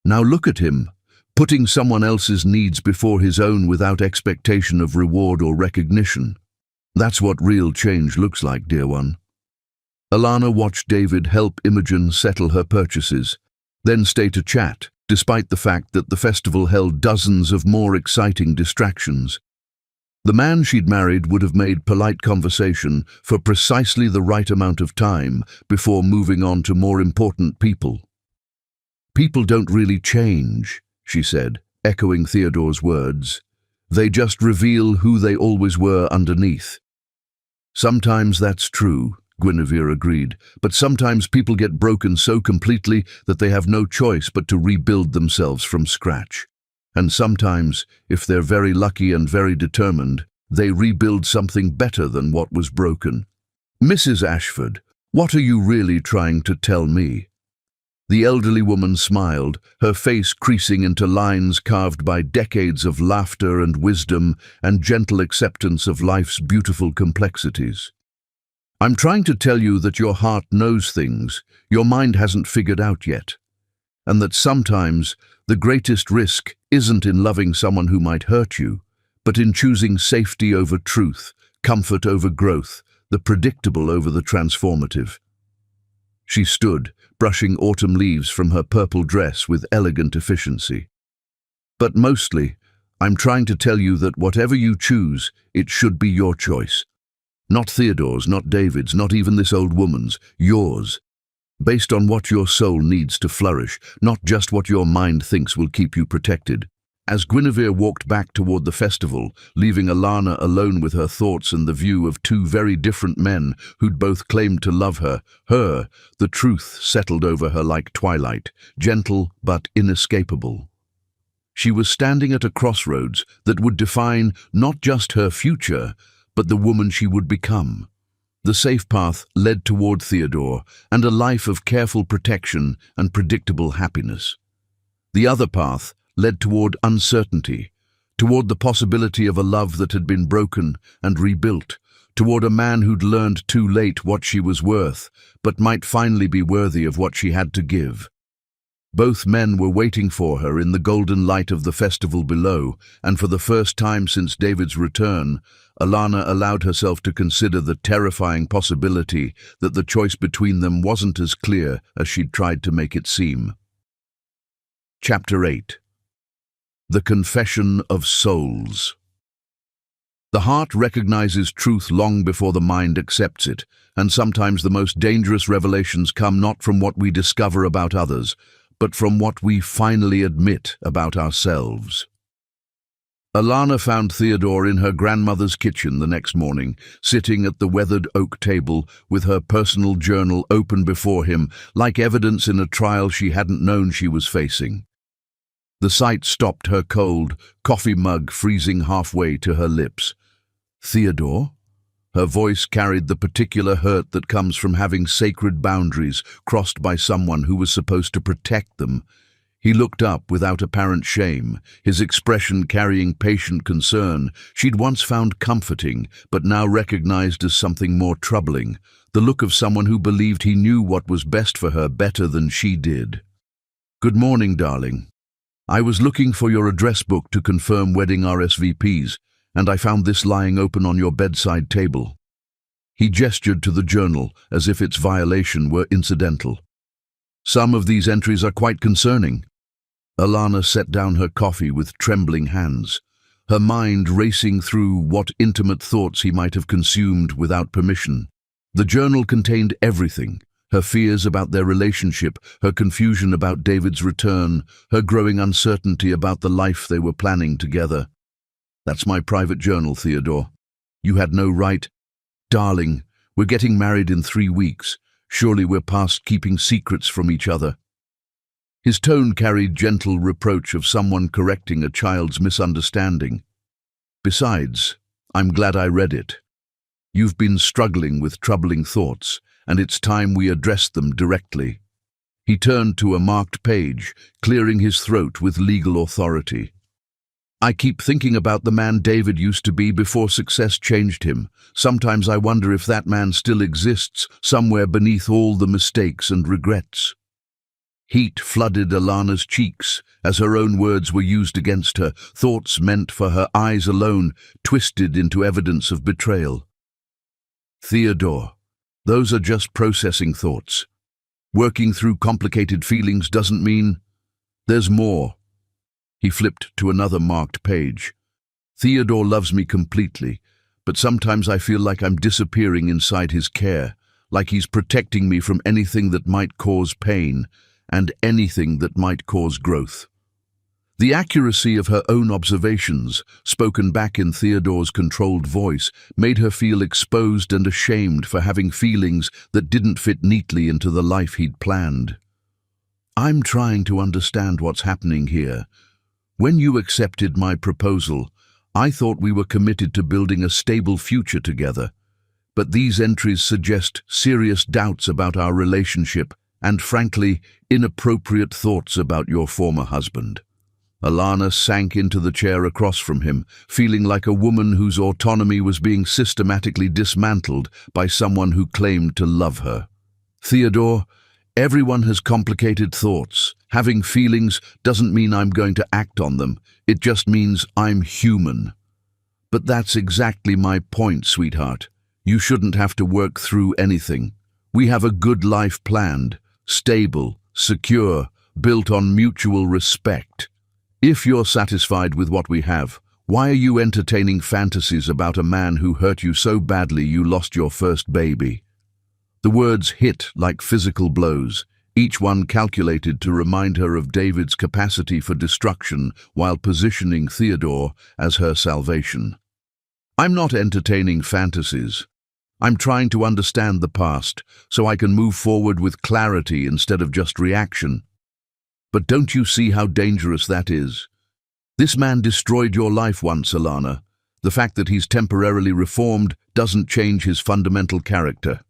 Now look at him, putting someone else's needs before his own without expectation of reward or recognition. That's what real change looks like, dear one. Alana watched David help Imogen settle her purchases, then stay to chat, despite the fact that the festival held dozens of more exciting distractions. The man she'd married would have made polite conversation for precisely the right amount of time before moving on to more important people. "People don't really change," she said, echoing Theodore's words. They just reveal who they always were underneath. Sometimes that's true, Guinevere agreed, but sometimes people get broken so completely that they have no choice but to rebuild themselves from scratch. And sometimes, if they're very lucky and very determined, they rebuild something better than what was broken. Mrs. Ashford, what are you really trying to tell me? The elderly woman smiled, her face creasing into lines carved by decades of laughter and wisdom and gentle acceptance of life's beautiful complexities. I'm trying to tell you that your heart knows things your mind hasn't figured out yet, and that sometimes the greatest risk isn't in loving someone who might hurt you, but in choosing safety over truth, comfort over growth, the predictable over the transformative. She stood, brushing autumn leaves from her purple dress with elegant efficiency. But mostly, I'm trying to tell you that whatever you choose, it should be your choice. Not Theodore's, not David's, not even this old woman's, yours. Based on what your soul needs to flourish, not just what your mind thinks will keep you protected. As Guinevere walked back toward the festival, leaving Alana alone with her thoughts and the view of two very different men who'd both claimed to love her, the truth settled over her like twilight, gentle but inescapable. She was standing at a crossroads that would define not just her future, but the woman she would become. The safe path led toward Theodore and a life of careful protection and predictable happiness. The other path led toward uncertainty, toward the possibility of a love that had been broken and rebuilt, toward a man who'd learned too late what she was worth, but might finally be worthy of what she had to give. Both men were waiting for her in the golden light of the festival below, and for the first time since David's return, Alana allowed herself to consider the terrifying possibility that the choice between them wasn't as clear as she'd tried to make it seem. Chapter 8. The Confession of Souls. The heart recognizes truth long before the mind accepts it, and sometimes the most dangerous revelations come not from what we discover about others, but from what we finally admit about ourselves. Alana found Theodore in her grandmother's kitchen the next morning, sitting at the weathered oak table with her personal journal open before him, like evidence in a trial she hadn't known she was facing. The sight stopped her cold, coffee mug freezing halfway to her lips. Theodore? Her voice carried the particular hurt that comes from having sacred boundaries crossed by someone who was supposed to protect them. He looked up without apparent shame, his expression carrying patient concern she'd once found comforting, but now recognized as something more troubling, the look of someone who believed he knew what was best for her better than she did. "Good morning, darling. I was looking for your address book to confirm wedding RSVPs, and I found this lying open on your bedside table." He gestured to the journal as if its violation were incidental. "Some of these entries are quite concerning." Alana set down her coffee with trembling hands, her mind racing through what intimate thoughts he might have consumed without permission. The journal contained everything: her fears about their relationship, her confusion about David's return, her growing uncertainty about the life they were planning together. "That's my private journal, Theodore. You had no right." "Darling, we're getting married in 3 weeks. Surely we're past keeping secrets from each other." His tone carried gentle reproach of someone correcting a child's misunderstanding. "Besides, I'm glad I read it. You've been struggling with troubling thoughts, and it's time we addressed them directly." He turned to a marked page, clearing his throat with legal authority. "I keep thinking about the man David used to be before success changed him. Sometimes I wonder if that man still exists, somewhere beneath all the mistakes and regrets." Heat flooded Alana's cheeks as her own words were used against her, thoughts meant for her eyes alone, twisted into evidence of betrayal. "Theodore, those are just processing thoughts. Working through complicated feelings doesn't mean there's more." He flipped to another marked page. "Theodore loves me completely, but sometimes I feel like I'm disappearing inside his care, like he's protecting me from anything that might cause pain and anything that might cause growth." The accuracy of her own observations, spoken back in Theodore's controlled voice, made her feel exposed and ashamed for having feelings that didn't fit neatly into the life he'd planned. "I'm trying to understand what's happening here. When you accepted my proposal, I thought we were committed to building a stable future together. But these entries suggest serious doubts about our relationship and, frankly, inappropriate thoughts about your former husband." Alana sank into the chair across from him, feeling like a woman whose autonomy was being systematically dismantled by someone who claimed to love her. "Theodore, everyone has complicated thoughts. Having feelings doesn't mean I'm going to act on them. It just means I'm human." "But that's exactly my point, sweetheart. You shouldn't have to work through anything. We have a good life planned, stable, secure, built on mutual respect. If you're satisfied with what we have, why are you entertaining fantasies about a man who hurt you so badly you lost your first baby?" The words hit like physical blows, each one calculated to remind her of David's capacity for destruction while positioning Theodore as her salvation. "I'm not entertaining fantasies. I'm trying to understand the past so I can move forward with clarity instead of just reaction. But don't you see how dangerous that is? This man destroyed your life once, Alana. The fact that he's temporarily reformed doesn't change his fundamental character."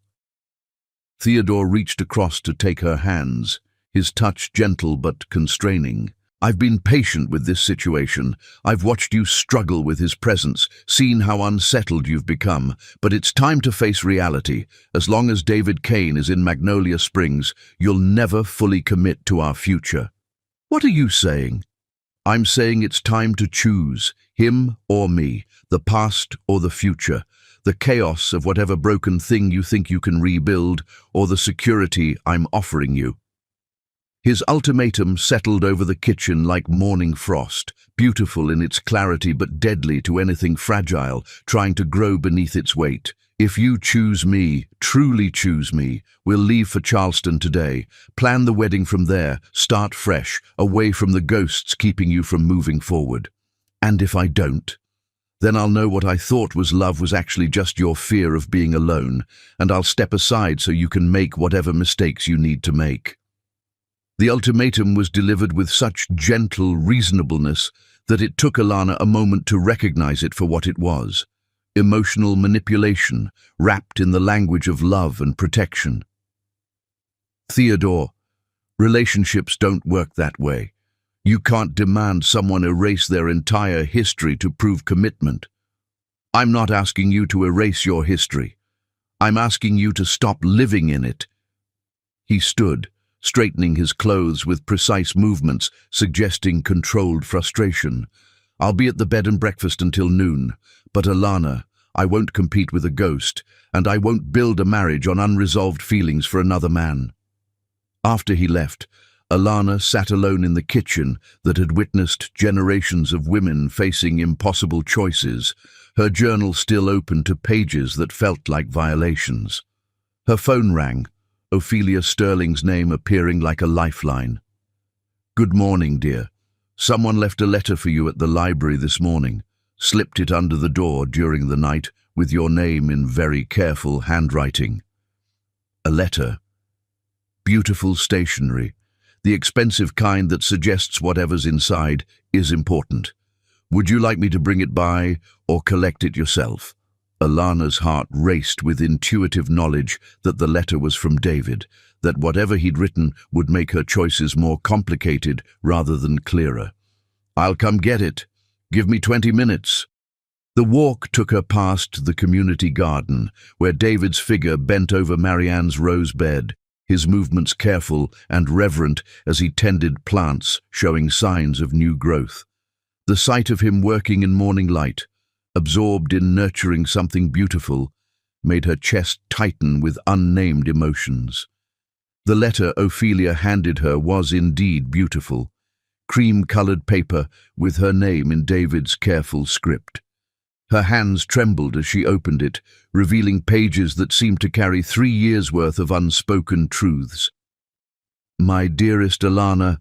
Theodore reached across to take her hands, his touch gentle but constraining. "I've been patient with this situation. I've watched you struggle with his presence, seen how unsettled you've become, but it's time to face reality. As long as David Kane is in Magnolia Springs, you'll never fully commit to our future." "What are you saying?" "I'm saying it's time to choose, him or me, the past or the future, the chaos of whatever broken thing you think you can rebuild, or the security I'm offering you." His ultimatum settled over the kitchen like morning frost, beautiful in its clarity but deadly to anything fragile, trying to grow beneath its weight. "If you choose me, truly choose me, we'll leave for Charleston today, plan the wedding from there, start fresh, away from the ghosts keeping you from moving forward. And if I don't, then I'll know what I thought was love was actually just your fear of being alone, and I'll step aside so you can make whatever mistakes you need to make." The ultimatum was delivered with such gentle reasonableness that it took Alana a moment to recognize it for what it was: emotional manipulation, wrapped in the language of love and protection. "Theodore, relationships don't work that way. You can't demand someone erase their entire history to prove commitment. I'm not asking you to erase your history. I'm asking you to stop living in it." He stood, straightening his clothes with precise movements, suggesting controlled frustration. "I'll be at the bed and breakfast until noon, but Alana, I won't compete with a ghost, and I won't build a marriage on unresolved feelings for another man." After he left, Alana sat alone in the kitchen that had witnessed generations of women facing impossible choices, her journal still open to pages that felt like violations. Her phone rang, Ophelia Sterling's name appearing like a lifeline. "Good morning, dear. Someone left a letter for you at the library this morning. Slipped it under the door during the night with your name in very careful handwriting." A letter. Beautiful stationery. The expensive kind that suggests whatever's inside is important. "Would you like me to bring it by or collect it yourself?" Alana's heart raced with intuitive knowledge that the letter was from David, that whatever he'd written would make her choices more complicated rather than clearer. "I'll come get it. Give me 20 minutes. The walk took her past the community garden, where David's figure bent over Marianne's rose bed, his movements careful and reverent as he tended plants showing signs of new growth. The sight of him working in morning light, absorbed in nurturing something beautiful, made her chest tighten with unnamed emotions. The letter Ophelia handed her was indeed beautiful, cream-colored paper with her name in David's careful script. Her hands trembled as she opened it, revealing pages that seemed to carry 3 years' worth of unspoken truths. "My dearest Alana,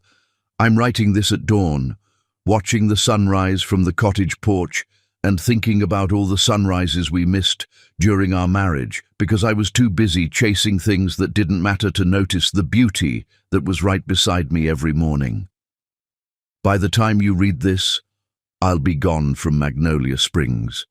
I'm writing this at dawn. watching the sunrise from the cottage porch and thinking about all the sunrises we missed during our marriage because I was too busy chasing things that didn't matter to notice the beauty that was right beside me every morning. By the time you read this, I'll be gone from Magnolia Springs.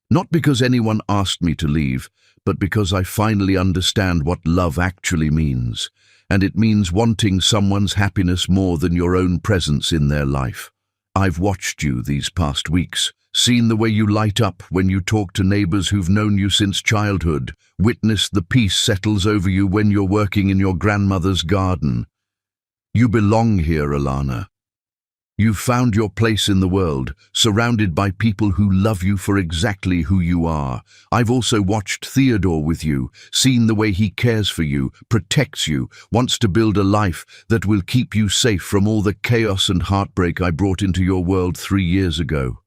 Not because anyone asked me to leave, but because I finally understand what love actually means, and it means wanting someone's happiness more than your own presence in their life. I've watched you these past weeks, seen the way you light up when you talk to neighbors who've known you since childhood, witnessed the peace settles over you when you're working in your grandmother's garden. You belong here, Alana. You've found your place in the world, surrounded by people who love you for exactly who you are. I've also watched Theodore with you, seen the way he cares for you, protects you, wants to build a life that will keep you safe from all the chaos and heartbreak I brought into your world 3 years ago.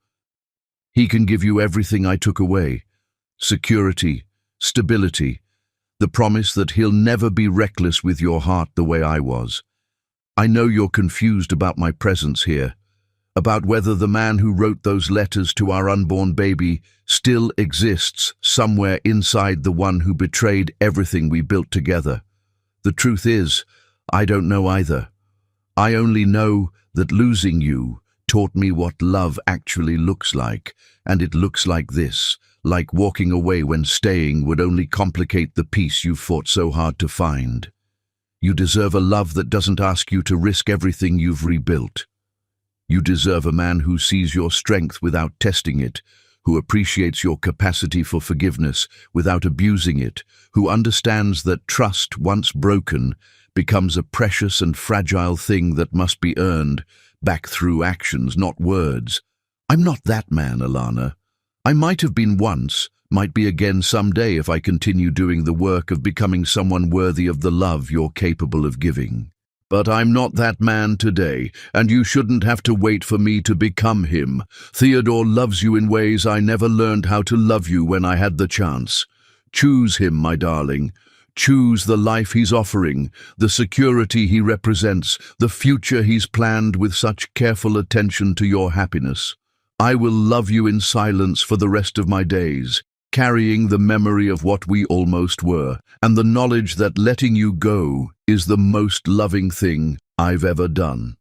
He can give you everything I took away: security, stability, the promise that he'll never be reckless with your heart the way I was. I know you're confused about my presence here, about whether the man who wrote those letters to our unborn baby still exists somewhere inside the one who betrayed everything we built together. The truth is, I don't know either. I only know that losing you taught me what love actually looks like, and it looks like this, like walking away when staying would only complicate the peace you fought so hard to find. You deserve a love that doesn't ask you to risk everything you've rebuilt. You deserve a man who sees your strength without testing it, who appreciates your capacity for forgiveness without abusing it, who understands that trust, once broken, becomes a precious and fragile thing that must be earned back through actions, not words. I'm not that man, Alana. I might have been once, might be again someday if I continue doing the work of becoming someone worthy of the love you're capable of giving. But I'm not that man today, and you shouldn't have to wait for me to become him. Theodore loves you in ways I never learned how to love you when I had the chance. Choose him, my darling. Choose the life he's offering, the security he represents, the future he's planned with such careful attention to your happiness. I will love you in silence for the rest of my days, carrying the memory of what we almost were, and the knowledge that letting you go is the most loving thing I've ever done.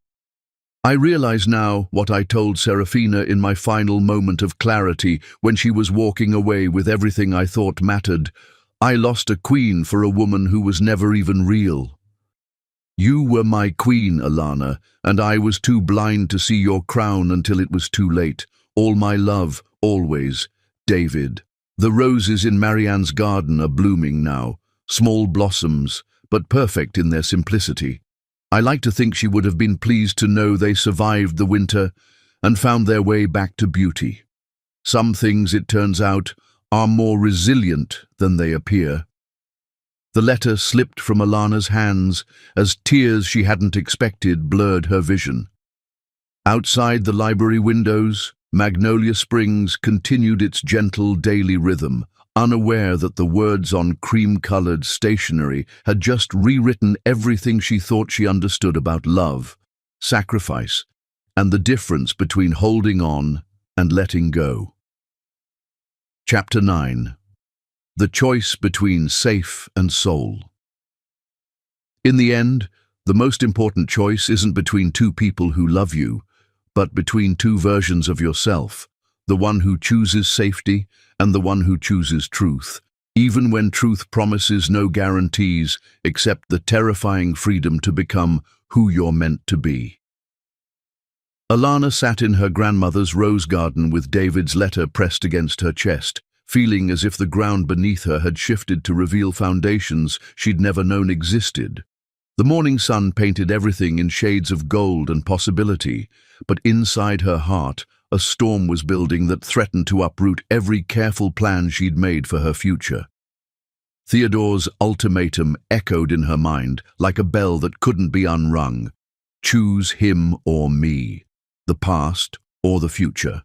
I realize now what I told Serafina in my final moment of clarity when she was walking away with everything I thought mattered. I lost a queen for a woman who was never even real. You were my queen, Alana, and I was too blind to see your crown until it was too late. All my love, always, David. The roses in Marianne's garden are blooming now, small blossoms, but perfect in their simplicity. I like to think she would have been pleased to know they survived the winter and found their way back to beauty. Some things, it turns out, are more resilient than they appear. The letter slipped from Alana's hands as tears she hadn't expected blurred her vision. Outside the library windows, Magnolia Springs continued its gentle daily rhythm, unaware that the words on cream-colored stationery had just rewritten everything she thought she understood about love, sacrifice, and the difference between holding on and letting go. Chapter 9. The Choice Between Safe and Soul. In the end, the most important choice isn't between two people who love you, but between two versions of yourself, the one who chooses safety and the one who chooses truth, even when truth promises no guarantees except the terrifying freedom to become who you're meant to be. Alana sat in her grandmother's rose garden with David's letter pressed against her chest, feeling as if the ground beneath her had shifted to reveal foundations she'd never known existed. The morning sun painted everything in shades of gold and possibility, but inside her heart, a storm was building that threatened to uproot every careful plan she'd made for her future. Theodore's ultimatum echoed in her mind like a bell that couldn't be unrung. Choose him or me, the past or the future.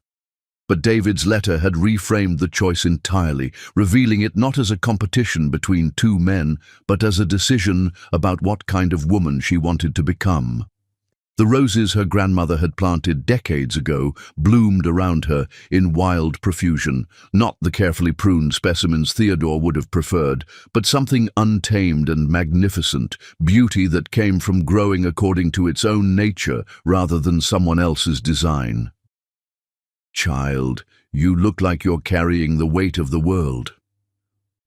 But David's letter had reframed the choice entirely, revealing it not as a competition between two men, but as a decision about what kind of woman she wanted to become. The roses her grandmother had planted decades ago bloomed around her in wild profusion, not the carefully pruned specimens Theodore would have preferred, but something untamed and magnificent, beauty that came from growing according to its own nature rather than someone else's design. "Child, you look like you're carrying the weight of the world."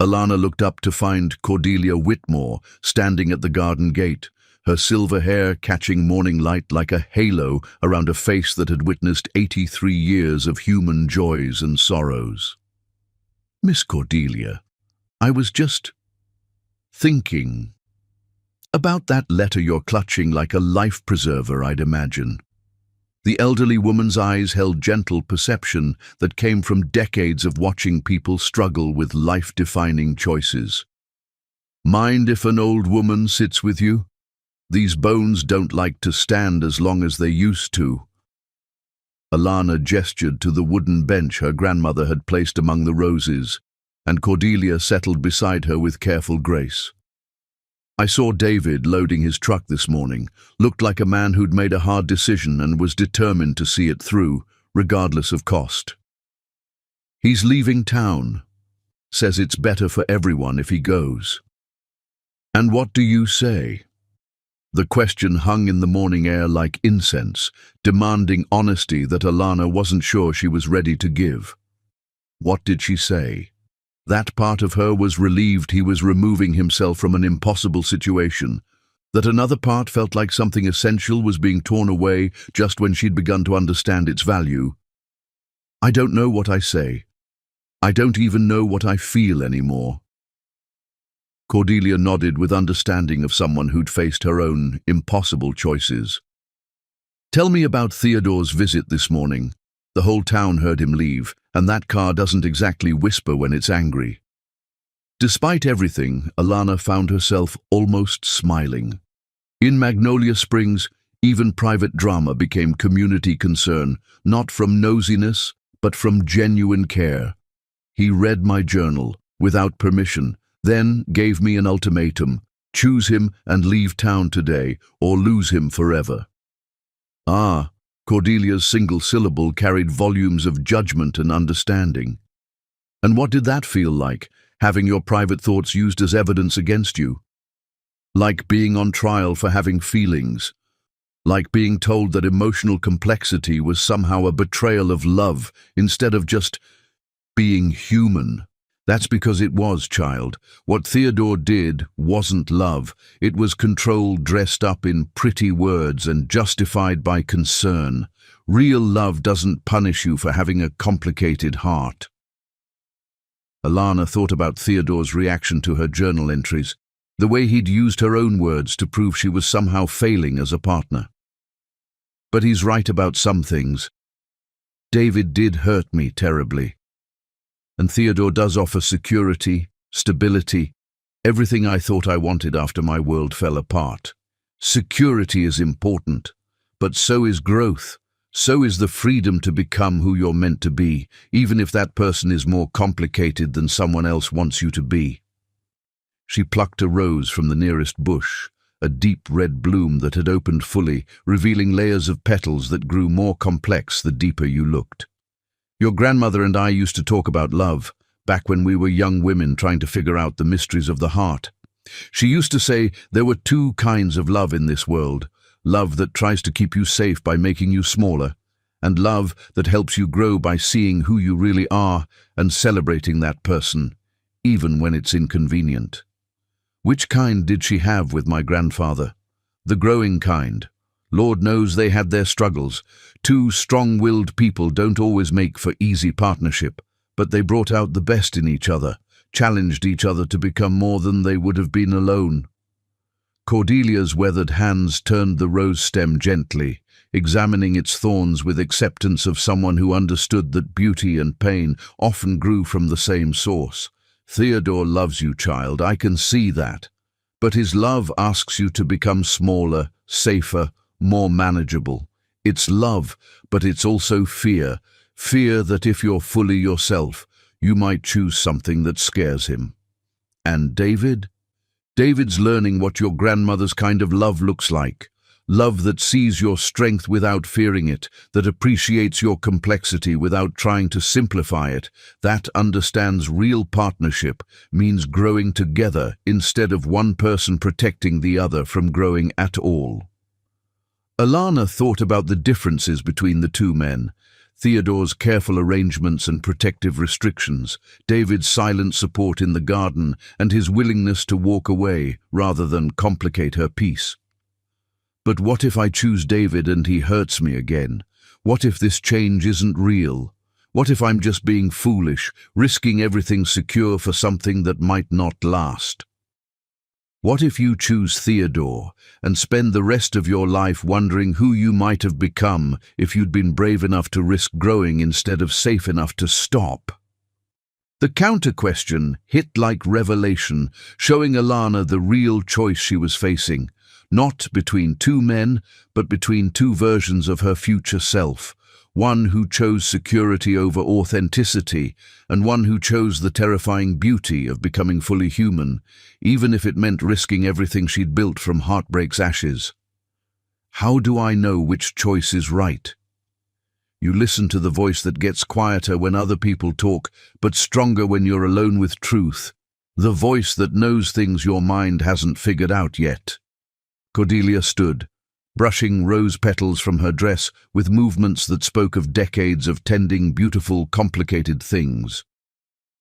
Alana looked up to find Cordelia Whitmore standing at the garden gate, her silver hair catching morning light like a halo around a face that had witnessed 83 years of human joys and sorrows. "Miss Cordelia, I was just thinking about that letter you're clutching like a life preserver, I'd imagine." The elderly woman's eyes held gentle perception that came from decades of watching people struggle with life-defining choices. "Mind if an old woman sits with you? These bones don't like to stand as long as they used to." Alana gestured to the wooden bench her grandmother had placed among the roses, and Cordelia settled beside her with careful grace. "I saw David loading his truck this morning. Looked like a man who'd made a hard decision and was determined to see it through, regardless of cost. He's leaving town. Says it's better for everyone if he goes." "And what do you say?" The question hung in the morning air like incense, demanding honesty that Alana wasn't sure she was ready to give. What did she say? That part of her was relieved he was removing himself from an impossible situation. That another part felt like something essential was being torn away just when she'd begun to understand its value. "I don't know what I say. I don't even know what I feel anymore." Cordelia nodded with understanding of someone who'd faced her own impossible choices. "Tell me about Theodore's visit this morning. The whole town heard him leave, and that car doesn't exactly whisper when it's angry." Despite everything, Alana found herself almost smiling. In Magnolia Springs, even private drama became community concern, not from nosiness, but from genuine care. "He read my journal, without permission, then gave me an ultimatum: choose him and leave town today, or lose him forever." Ah, Cordelia's single syllable carried volumes of judgment and understanding. And what did that feel like, having your private thoughts used as evidence against you? Like being on trial for having feelings. Like being told that emotional complexity was somehow a betrayal of love instead of just being human. That's because it was, child. What Theodore did wasn't love. It was control dressed up in pretty words and justified by concern. Real love doesn't punish you for having a complicated heart. Alana thought about Theodore's reaction to her journal entries, the way he'd used her own words to prove she was somehow failing as a partner. But he's right about some things. David did hurt me terribly. And Theodore does offer security, stability, everything I thought I wanted after my world fell apart. Security is important, but so is growth. So is the freedom to become who you're meant to be, even if that person is more complicated than someone else wants you to be. She plucked a rose from the nearest bush, a deep red bloom that had opened fully, revealing layers of petals that grew more complex the deeper you looked. "Your grandmother and I used to talk about love, back when we were young women trying to figure out the mysteries of the heart. She used to say there were two kinds of love in this world: love that tries to keep you safe by making you smaller, and love that helps you grow by seeing who you really are and celebrating that person, even when it's inconvenient." Which kind did she have with my grandfather? The growing kind. Lord knows they had their struggles. Two strong-willed people don't always make for easy partnership, but they brought out the best in each other, challenged each other to become more than they would have been alone. Cordelia's weathered hands turned the rose stem gently, examining its thorns with acceptance of someone who understood that beauty and pain often grew from the same source. "Theodore loves you, child, I can see that. But his love asks you to become smaller, safer, more manageable. It's love, but it's also fear. Fear that if you're fully yourself, you might choose something that scares him." And David? David's learning what your grandmother's kind of love looks like. Love that sees your strength without fearing it, that appreciates your complexity without trying to simplify it, that understands real partnership means growing together instead of one person protecting the other from growing at all. Alana thought about the differences between the two men. Theodore's careful arrangements and protective restrictions, David's silent support in the garden, and his willingness to walk away rather than complicate her peace. But what if I choose David and he hurts me again? What if this change isn't real? What if I'm just being foolish, risking everything secure for something that might not last? What if you choose Theodore and spend the rest of your life wondering who you might have become if you'd been brave enough to risk growing instead of safe enough to stop? The counter-question hit like revelation, showing Alana the real choice she was facing, not between two men, but between two versions of her future self. One who chose security over authenticity, and one who chose the terrifying beauty of becoming fully human, even if it meant risking everything she'd built from heartbreak's ashes. How do I know which choice is right? You listen to the voice that gets quieter when other people talk, but stronger when you're alone with truth, the voice that knows things your mind hasn't figured out yet. Cordelia stood, brushing rose petals from her dress with movements that spoke of decades of tending beautiful, complicated things.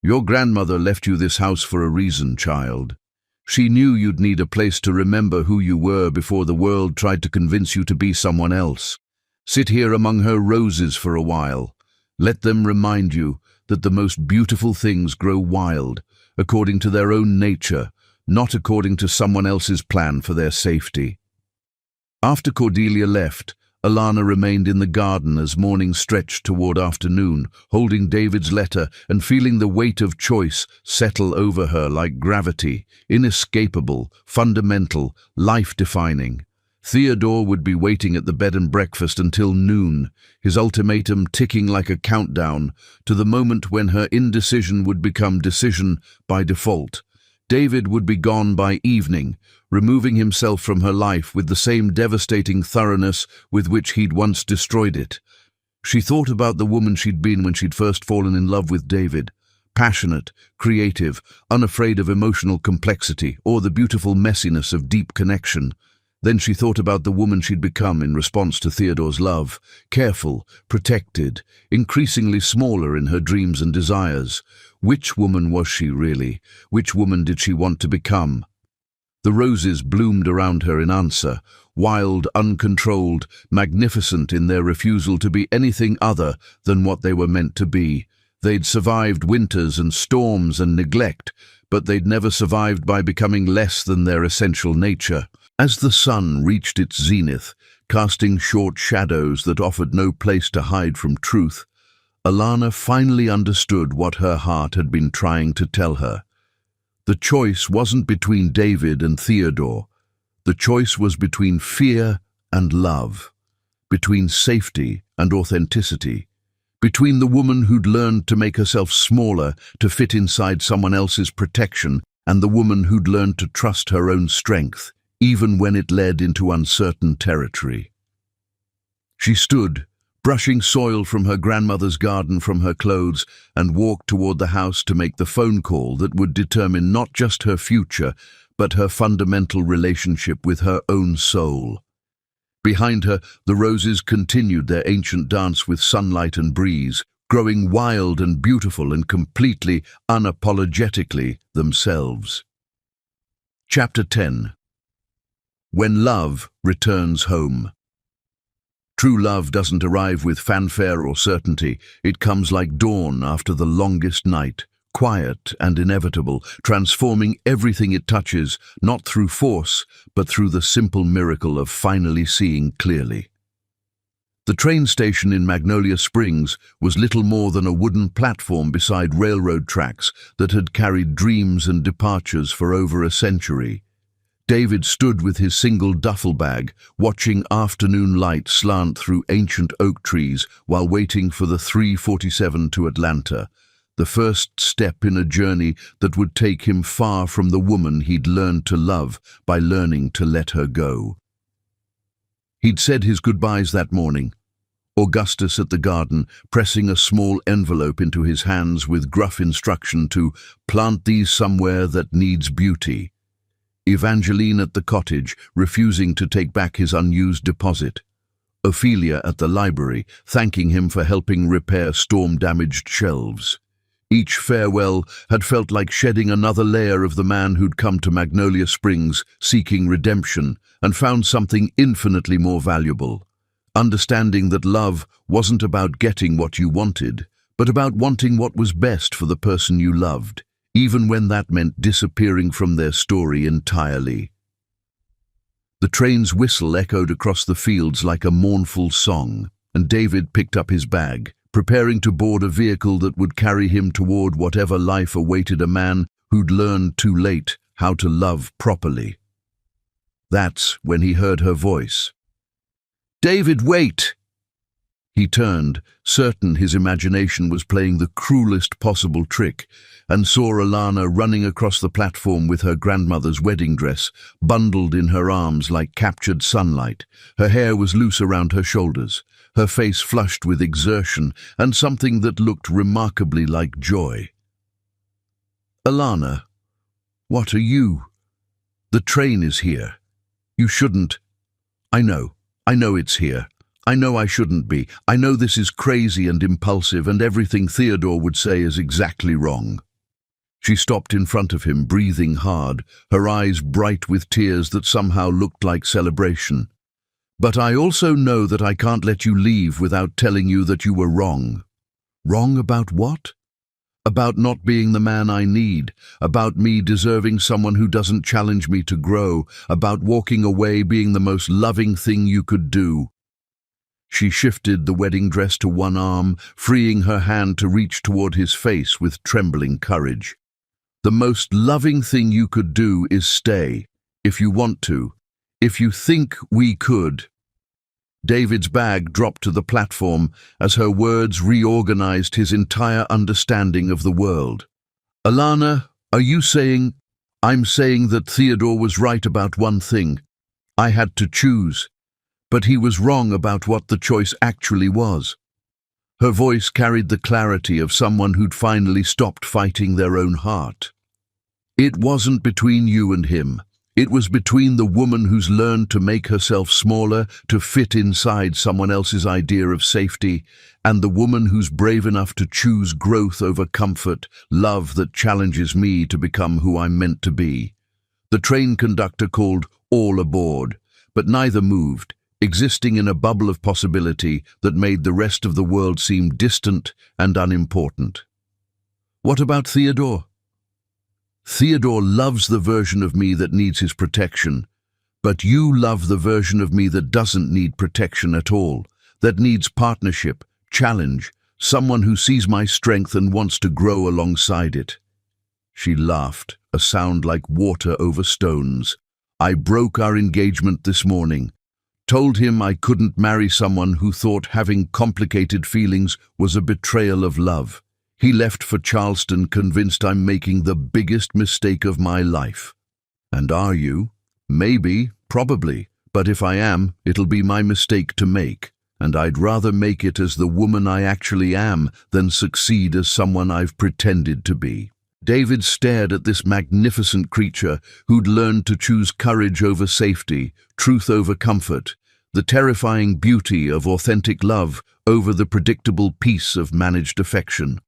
Your grandmother left you this house for a reason, child. She knew you'd need a place to remember who you were before the world tried to convince you to be someone else. Sit here among her roses for a while. Let them remind you that the most beautiful things grow wild, according to their own nature, not according to someone else's plan for their safety. After Cordelia left, Alana remained in the garden as morning stretched toward afternoon, holding David's letter and feeling the weight of choice settle over her like gravity, inescapable, fundamental, life-defining. Theodore would be waiting at the bed and breakfast until noon, his ultimatum ticking like a countdown to the moment when her indecision would become decision by default. David would be gone by evening, removing himself from her life with the same devastating thoroughness with which he'd once destroyed it. She thought about the woman she'd been when she'd first fallen in love with David, passionate, creative, unafraid of emotional complexity or the beautiful messiness of deep connection. Then she thought about the woman she'd become in response to Theodore's love, careful, protected, increasingly smaller in her dreams and desires. Which woman was she really? Which woman did she want to become? The roses bloomed around her in answer, wild, uncontrolled, magnificent in their refusal to be anything other than what they were meant to be. They'd survived winters and storms and neglect, but they'd never survived by becoming less than their essential nature. As the sun reached its zenith, casting short shadows that offered no place to hide from truth, Alana finally understood what her heart had been trying to tell her. The choice wasn't between David and Theodore. The choice was between fear and love, between safety and authenticity, between the woman who'd learned to make herself smaller to fit inside someone else's protection and the woman who'd learned to trust her own strength, even when it led into uncertain territory. She stood, brushing soil from her grandmother's garden from her clothes, and walked toward the house to make the phone call that would determine not just her future, but her fundamental relationship with her own soul. Behind her, the roses continued their ancient dance with sunlight and breeze, growing wild and beautiful and completely, unapologetically themselves. Chapter 10. When Love Returns Home. True love doesn't arrive with fanfare or certainty. It comes like dawn after the longest night, quiet and inevitable, transforming everything it touches, not through force, but through the simple miracle of finally seeing clearly. The train station in Magnolia Springs was little more than a wooden platform beside railroad tracks that had carried dreams and departures for over a century. David stood with his single duffel bag, watching afternoon light slant through ancient oak trees while waiting for the 3:47 to Atlanta, the first step in a journey that would take him far from the woman he'd learned to love by learning to let her go. He'd said his goodbyes that morning. Augustus at the garden, pressing a small envelope into his hands with gruff instruction to plant these somewhere that needs beauty. Evangeline at the cottage, refusing to take back his unused deposit. Ophelia at the library, thanking him for helping repair storm-damaged shelves. Each farewell had felt like shedding another layer of the man who'd come to Magnolia Springs seeking redemption and found something infinitely more valuable. Understanding that love wasn't about getting what you wanted, but about wanting what was best for the person you loved, even when that meant disappearing from their story entirely. The train's whistle echoed across the fields like a mournful song, and David picked up his bag, preparing to board a vehicle that would carry him toward whatever life awaited a man who'd learned too late how to love properly. That's when he heard her voice. "David, wait!" He turned, certain his imagination was playing the cruelest possible trick, and saw Alana running across the platform with her grandmother's wedding dress, bundled in her arms like captured sunlight. Her hair was loose around her shoulders, her face flushed with exertion and something that looked remarkably like joy. "Alana, what are you? The train is here. You shouldn't. I know it's here. I know I shouldn't be. I know this is crazy and impulsive, and everything Theodore would say is exactly wrong." She stopped in front of him, breathing hard, her eyes bright with tears that somehow looked like celebration. "But I also know that I can't let you leave without telling you that you were wrong." "Wrong about what?" "About not being the man I need, about me deserving someone who doesn't challenge me to grow, about walking away being the most loving thing you could do." She shifted the wedding dress to one arm, freeing her hand to reach toward his face with trembling courage. "The most loving thing you could do is stay, if you want to, if you think we could." David's bag dropped to the platform as her words reorganized his entire understanding of the world. "Alana, are you saying—" "I'm saying that Theodore was right about one thing. I had to choose. But he was wrong about what the choice actually was." Her voice carried the clarity of someone who'd finally stopped fighting their own heart. "It wasn't between you and him. It was between the woman who's learned to make herself smaller to fit inside someone else's idea of safety, and the woman who's brave enough to choose growth over comfort, love that challenges me to become who I'm meant to be." The train conductor called all aboard, but neither moved, existing in a bubble of possibility that made the rest of the world seem distant and unimportant. "What about Theodore?" "Theodore loves the version of me that needs his protection, but you love the version of me that doesn't need protection at all, that needs partnership, challenge, someone who sees my strength and wants to grow alongside it." She laughed, a sound like water over stones. "I broke our engagement this morning. Told him I couldn't marry someone who thought having complicated feelings was a betrayal of love. He left for Charleston convinced I'm making the biggest mistake of my life." "And are you?" "Maybe, probably, but if I am, it'll be my mistake to make, and I'd rather make it as the woman I actually am than succeed as someone I've pretended to be." David stared at this magnificent creature who'd learned to choose courage over safety, truth over comfort, the terrifying beauty of authentic love over the predictable peace of managed affection.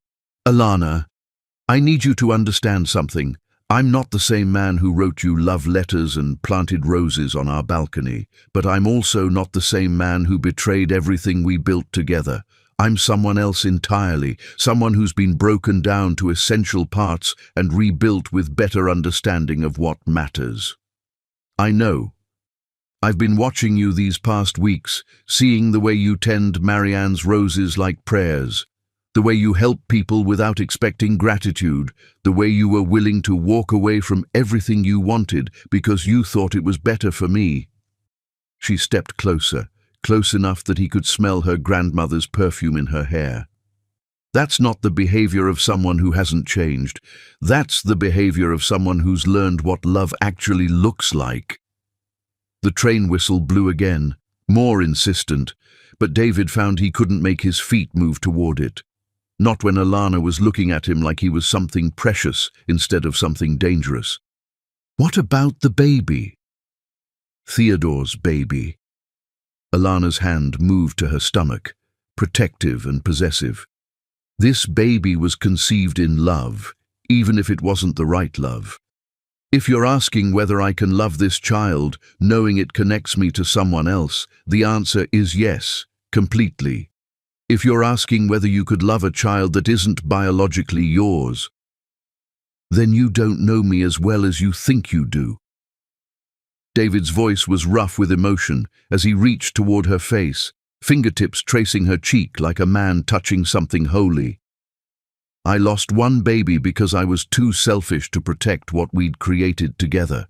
"Alana, I need you to understand something. I'm not the same man who wrote you love letters and planted roses on our balcony, but I'm also not the same man who betrayed everything we built together. I'm someone else entirely, someone who's been broken down to essential parts and rebuilt with better understanding of what matters. I know. I've been watching you these past weeks, seeing the way you tend Marianne's roses like prayers, the way you help people without expecting gratitude, the way you were willing to walk away from everything you wanted because you thought it was better for me." She stepped closer, close enough that he could smell her grandmother's perfume in her hair. "That's not the behavior of someone who hasn't changed. That's the behavior of someone who's learned what love actually looks like." The train whistle blew again, more insistent, but David found he couldn't make his feet move toward it. Not when Alana was looking at him like he was something precious instead of something dangerous. What about the baby? Theodore's baby. Alana's hand moved to her stomach, protective and possessive. This baby was conceived in love, even if it wasn't the right love. If you're asking whether I can love this child, knowing it connects me to someone else, the answer is yes, completely. If you're asking whether you could love a child that isn't biologically yours, then you don't know me as well as you think you do. David's voice was rough with emotion as he reached toward her face, fingertips tracing her cheek like a man touching something holy. I lost one baby because I was too selfish to protect what we'd created together.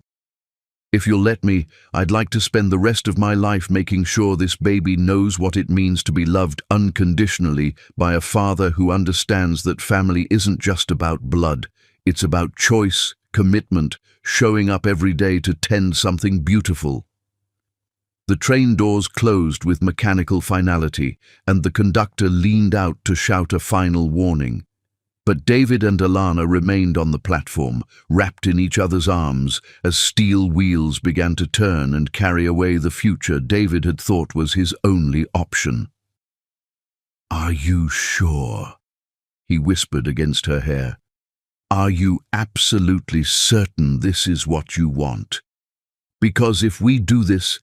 If you'll let me, I'd like to spend the rest of my life making sure this baby knows what it means to be loved unconditionally by a father who understands that family isn't just about blood. It's about choice, commitment, showing up every day to tend something beautiful. The train doors closed with mechanical finality, and the conductor leaned out to shout a final warning. But David and Alana remained on the platform, wrapped in each other's arms, as steel wheels began to turn and carry away the future David had thought was his only option. "Are you sure?" he whispered against her hair. "Are you absolutely certain this is what you want? Because if we do this,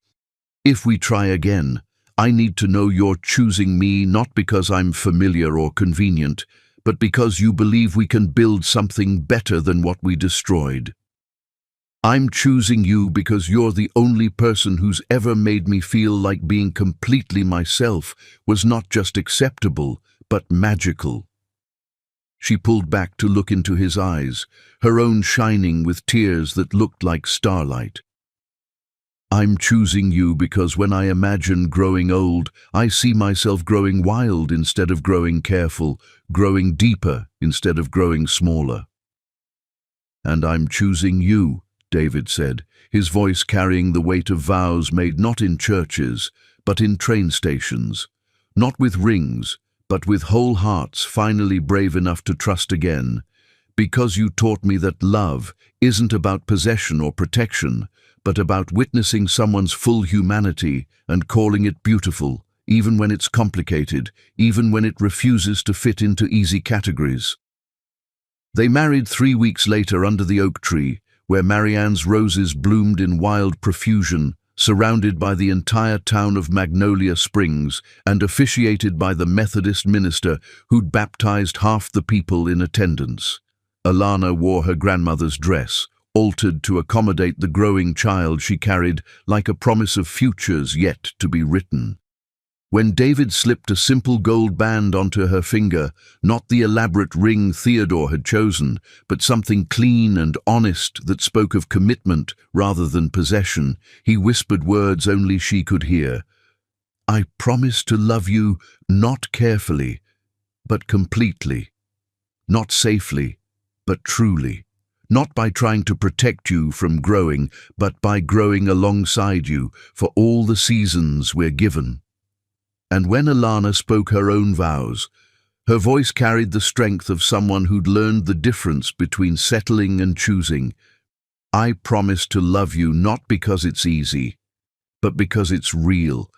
if we try again, I need to know you're choosing me not because I'm familiar or convenient, but because you believe we can build something better than what we destroyed. I'm choosing you because you're the only person who's ever made me feel like being completely myself was not just acceptable, but magical." She pulled back to look into his eyes, her own shining with tears that looked like starlight. "I'm choosing you because when I imagine growing old, I see myself growing wild instead of growing careful, growing deeper instead of growing smaller." "And I'm choosing you," David said, his voice carrying the weight of vows made not in churches, but in train stations, not with rings, but with whole hearts finally brave enough to trust again, "because you taught me that love isn't about possession or protection, but about witnessing someone's full humanity and calling it beautiful, even when it's complicated, even when it refuses to fit into easy categories." They married 3 weeks later under the oak tree, where Marianne's roses bloomed in wild profusion, surrounded by the entire town of Magnolia Springs and officiated by the Methodist minister who'd baptized half the people in attendance. Alana wore her grandmother's dress, altered to accommodate the growing child she carried like a promise of futures yet to be written. When David slipped a simple gold band onto her finger, not the elaborate ring Theodore had chosen, but something clean and honest that spoke of commitment rather than possession, he whispered words only she could hear. "I promise to love you not carefully, but completely. Not safely, but truly. Not by trying to protect you from growing, but by growing alongside you for all the seasons we're given." And when Alana spoke her own vows, her voice carried the strength of someone who'd learned the difference between settling and choosing. "I promise to love you not because it's easy, but because it's real.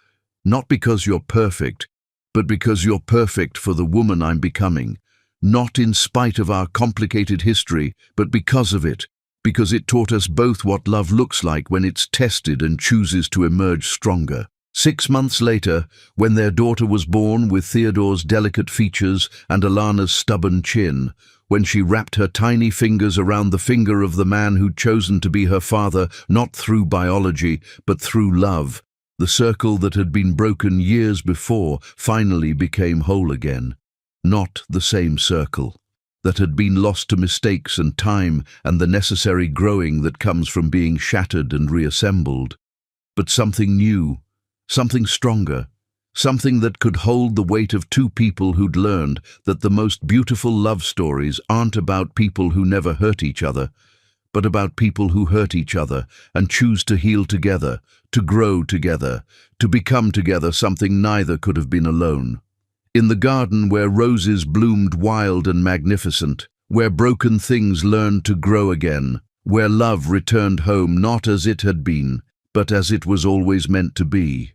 Not because you're perfect, but because you're perfect for the woman I'm becoming. Not in spite of our complicated history, but because of it, because it taught us both what love looks like when it's tested and chooses to emerge stronger." 6 months later, when their daughter was born with Theodore's delicate features and Alana's stubborn chin, when she wrapped her tiny fingers around the finger of the man who'd chosen to be her father not through biology, but through love, the circle that had been broken years before finally became whole again. Not the same circle that had been lost to mistakes and time and the necessary growing that comes from being shattered and reassembled, but something new, something stronger, something that could hold the weight of two people who'd learned that the most beautiful love stories aren't about people who never hurt each other, but about people who hurt each other and choose to heal together, to grow together, to become together something neither could have been alone. In the garden where roses bloomed wild and magnificent, where broken things learned to grow again, where love returned home not as it had been, but as it was always meant to be.